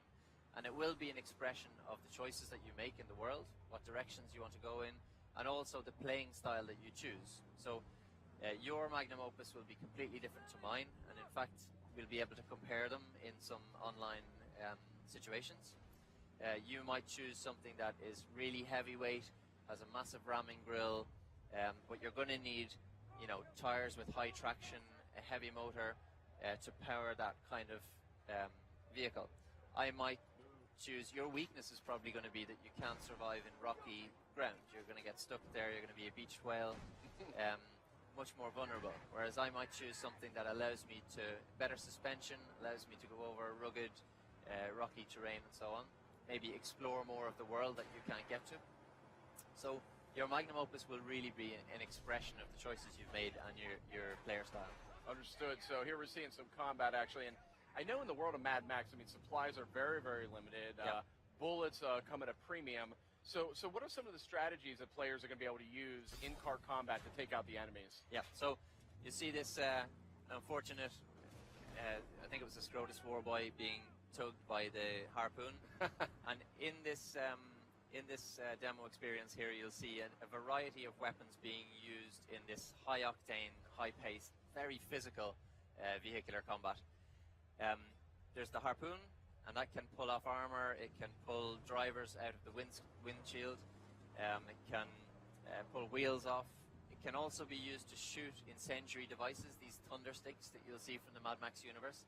And it will be an expression of the choices that you make in the world, what directions you want to go in, and also the playing style that you choose. So your magnum opus will be completely different to mine, and in fact we'll be able to compare them in some online situations. You might choose something that is really heavyweight, has a massive ramming grille, but you're going to need, you know, tires with high traction, a heavy motor to power that kind of vehicle. I might choose, your weakness is probably going to be that you can't survive in rocky ground. You're going to get stuck there, you're going to be a beach whale, much more vulnerable. Whereas I might choose something that allows me to, better suspension, allows me to go over rugged, rocky terrain and so on. Maybe explore more of the world that you can't get to. So your magnum opus will really be an expression of the choices you've made and your player style. Understood. So here we're seeing some combat actually, and I know in the world of Mad Max, I mean, supplies are very, very limited. Bullets come at a premium. So what are some of the strategies that players are going to be able to use in car combat to take out the enemies? Yeah. So you see this unfortunate, I think it was a Scrotus Warboy being tugged by the harpoon, and in this demo experience here, you'll see a variety of weapons being used in this high-octane, high-paced, very physical vehicular combat. There's the harpoon, and that can pull off armor. It can pull drivers out of the windshield. It can pull wheels off. It can also be used to shoot incendiary devices, these thunder sticks that you'll see from the Mad Max universe,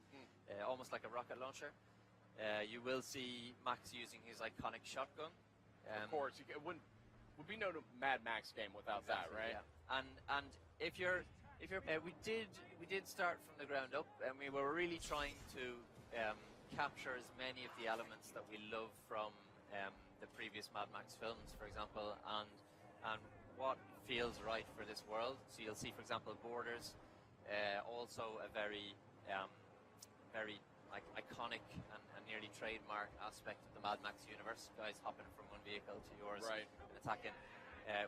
almost like a rocket launcher. You will see Max using his iconic shotgun. Of course, it would be no Mad Max game without that, right? Yeah. And if you're we did start from the ground up, and we were really trying to capture as many of the elements that we love from the previous Mad Max films, for example, and what feels right for this world. So you'll see, for example, borders, also a very iconic and nearly trademark aspect of the Mad Max universe. Guys hopping from one vehicle to yours and attacking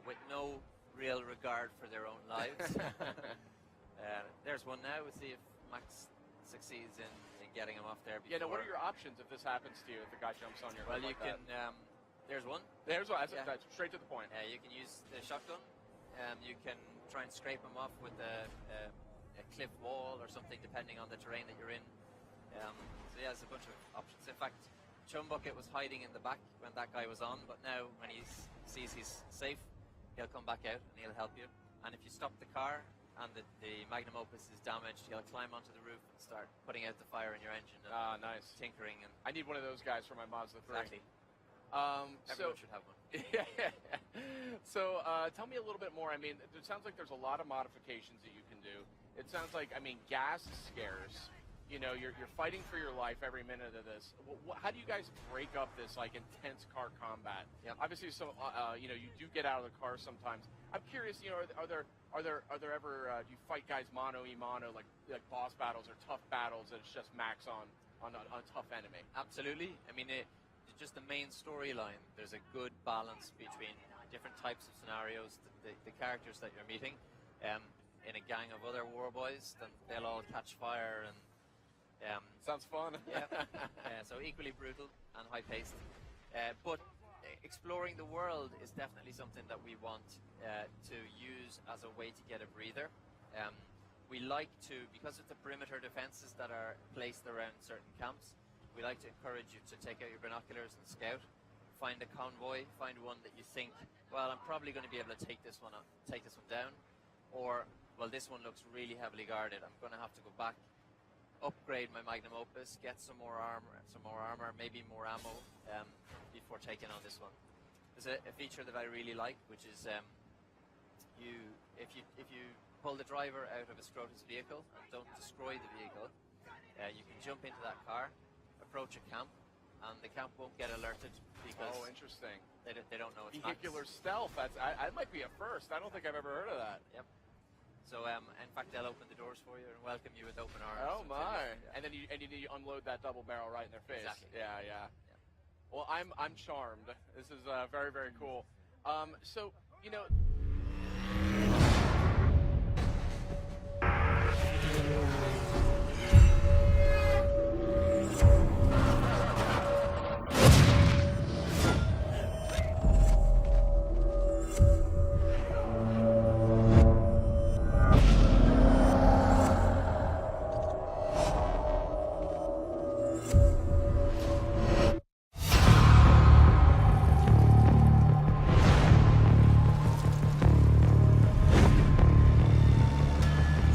with no real regard for their own lives. There's one now. We'll see if Max succeeds in getting him off there. Yeah, now what are your options if this happens to you, if the guy jumps on your Well, hood you like can, that? There's one. There's one, that's straight to the point. You can use the shotgun. You can try and scrape him off with a cliff wall or something, depending on the terrain that you're in. So yeah, there's a bunch of options. In fact, Chumbucket was hiding in the back when that guy was on, but now when he sees he's safe, he'll come back out and he'll help you. And if you stop the car and the magnum opus is damaged, he'll climb onto the roof and start putting out the fire in your engine and nice. tinkering. And I need one of those guys for my Mazda 3. Exactly. Everyone should have one. So tell me a little bit more. I mean, it sounds like there's a lot of modifications that you can do. It sounds like, I mean, gas is scarce. You know, you're fighting for your life every minute of this. How do you guys break up this like intense car combat? Obviously, so you know, you do get out of the car sometimes. I'm curious, you know, are there ever do you fight guys mano a mano, like boss battles or tough battles that it's just Max on a tough enemy? Absolutely. I mean, it's just the main storyline. There's a good balance between different types of scenarios, the characters that you're meeting. In a gang of other war boys, then they'll all catch fire and. Sounds fun. So equally brutal and high-paced. But exploring the world is definitely something that we want to use as a way to get a breather. We like to, because of the perimeter defenses that are placed around certain camps, we like to encourage you to take out your binoculars and scout. Find a convoy, find one that you think, well, I'm probably going to be able to take this one down. Or, well, this one looks really heavily guarded. I'm going to have to go back, upgrade my magnum opus, get some more armor, maybe more ammo before taking on this one. There's a feature that I really like, which is if you pull the driver out of a Scrotus vehicle and don't destroy the vehicle, you can jump into that car, approach a camp, and the camp won't get alerted because interesting. they don't know it's Max. Vehicular stealth. I might be a first. I don't think I've ever heard of that. Yep. So in fact, they'll open the doors for you and welcome you with open arms. Oh my! Yeah. And then you need to unload that double barrel right in their face. Exactly. Yeah. Well, I'm charmed. This is very, very cool. So you know.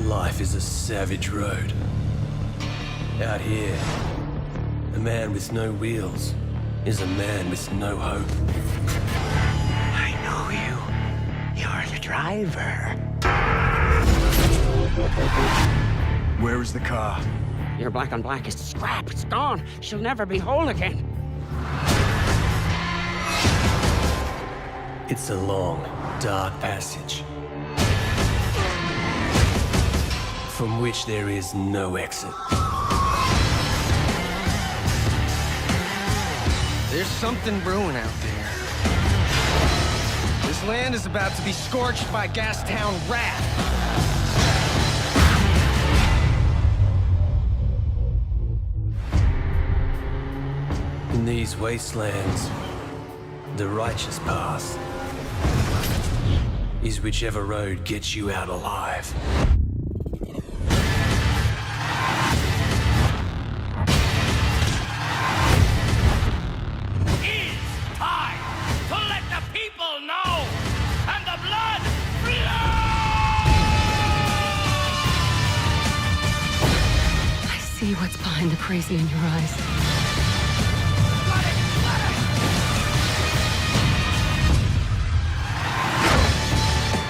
Life is a savage road. Out here, a man with no wheels is a man with no hope. I know you. You're the driver. Where is the car? Your black on black is scrap. It's gone. She'll never be whole again. It's a long, dark passage from which there is no exit. There's something brewing out there. This land is about to be scorched by Gastown wrath. In these wastelands, the righteous path is whichever road gets you out alive. See what's behind the crazy in your eyes.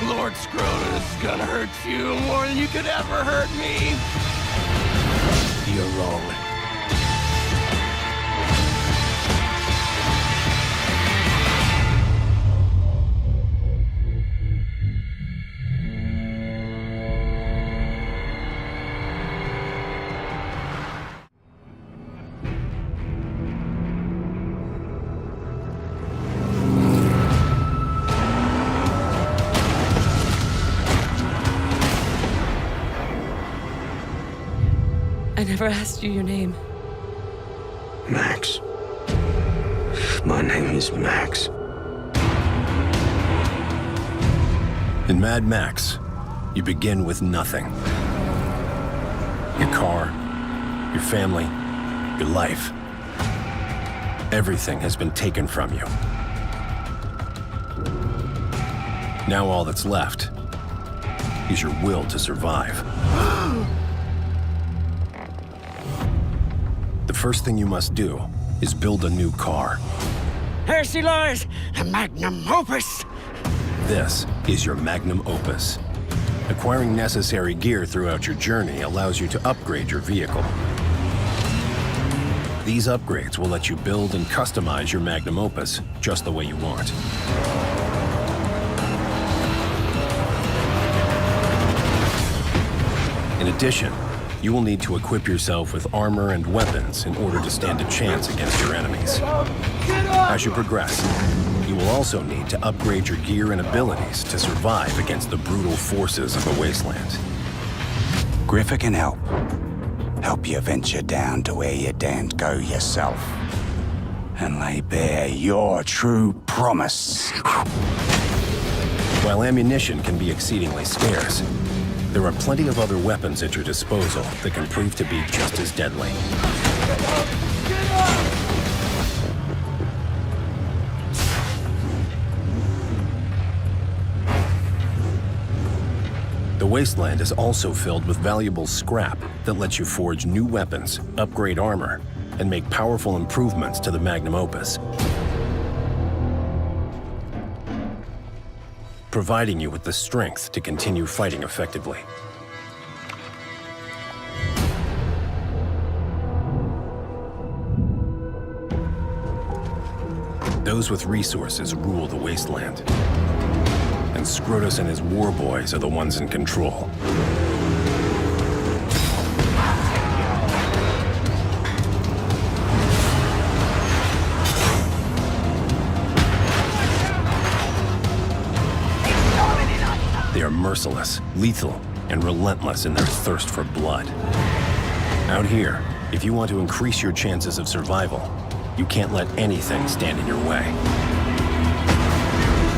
Lord Scrotus is gonna hurt you more than you could ever hurt me. You're wrong. I never asked you your name. Max. My name is Max. In Mad Max, you begin with nothing. Your car, your family, your life. Everything has been taken from you. Now all that's left is your will to survive. The first thing you must do is build a new car. Here she lies, the magnum opus. This is your magnum opus. Acquiring necessary gear throughout your journey allows you to upgrade your vehicle. These upgrades will let you build and customize your magnum opus just the way you want. In addition, you will need to equip yourself with armor and weapons in order to stand a chance against your enemies. As you progress, you will also need to upgrade your gear and abilities to survive against the brutal forces of the wasteland. Griffa can help. Help you venture down to where you daren't go yourself. And lay bare your true promise. While ammunition can be exceedingly scarce, there are plenty of other weapons at your disposal that can prove to be just as deadly. The wasteland is also filled with valuable scrap that lets you forge new weapons, upgrade armor, and make powerful improvements to the magnum opus, providing you with the strength to continue fighting effectively. Those with resources rule the wasteland. And Scrotus and his war boys are the ones in control. They are merciless, lethal, and relentless in their thirst for blood. Out here, if you want to increase your chances of survival, you can't let anything stand in your way.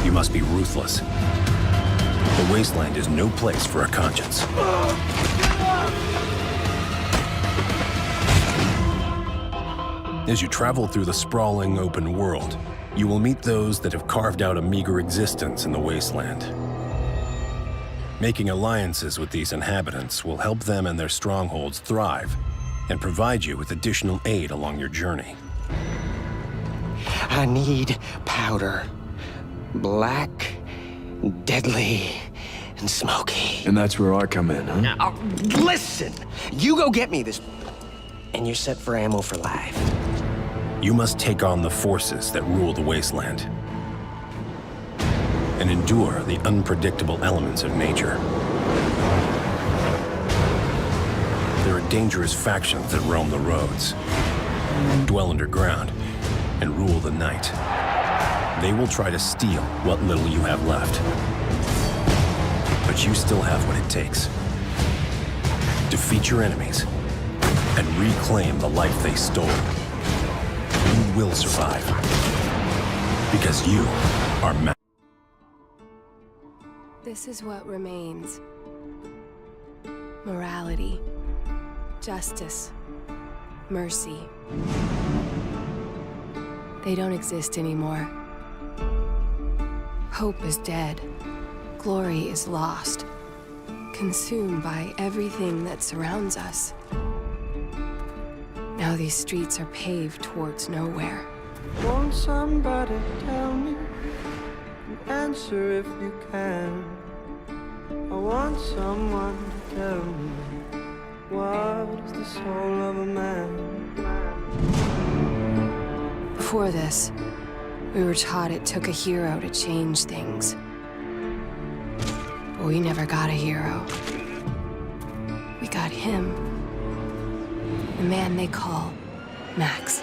You must be ruthless. The wasteland is no place for a conscience. As you travel through the sprawling open world, you will meet those that have carved out a meager existence in the wasteland. Making alliances with these inhabitants will help them and their strongholds thrive and provide you with additional aid along your journey. I need powder. Black, deadly, and smoky. And that's where I come in, huh? Now, listen! You go get me this, and you're set for ammo for life. You must take on the forces that rule the wasteland and endure the unpredictable elements of nature. There are dangerous factions that roam the roads, dwell underground, and rule the night. They will try to steal what little you have left. But you still have what it takes. Defeat your enemies and reclaim the life they stole. You will survive. Because you are This is what remains. Morality, justice, mercy. They don't exist anymore. Hope is dead. Glory is lost, consumed by everything that surrounds us. Now these streets are paved towards nowhere. Won't somebody tell me an answer if you can? I want someone to tell me what is the soul of a man? Before this, we were taught it took a hero to change things. But we never got a hero. We got him. The man they call Max.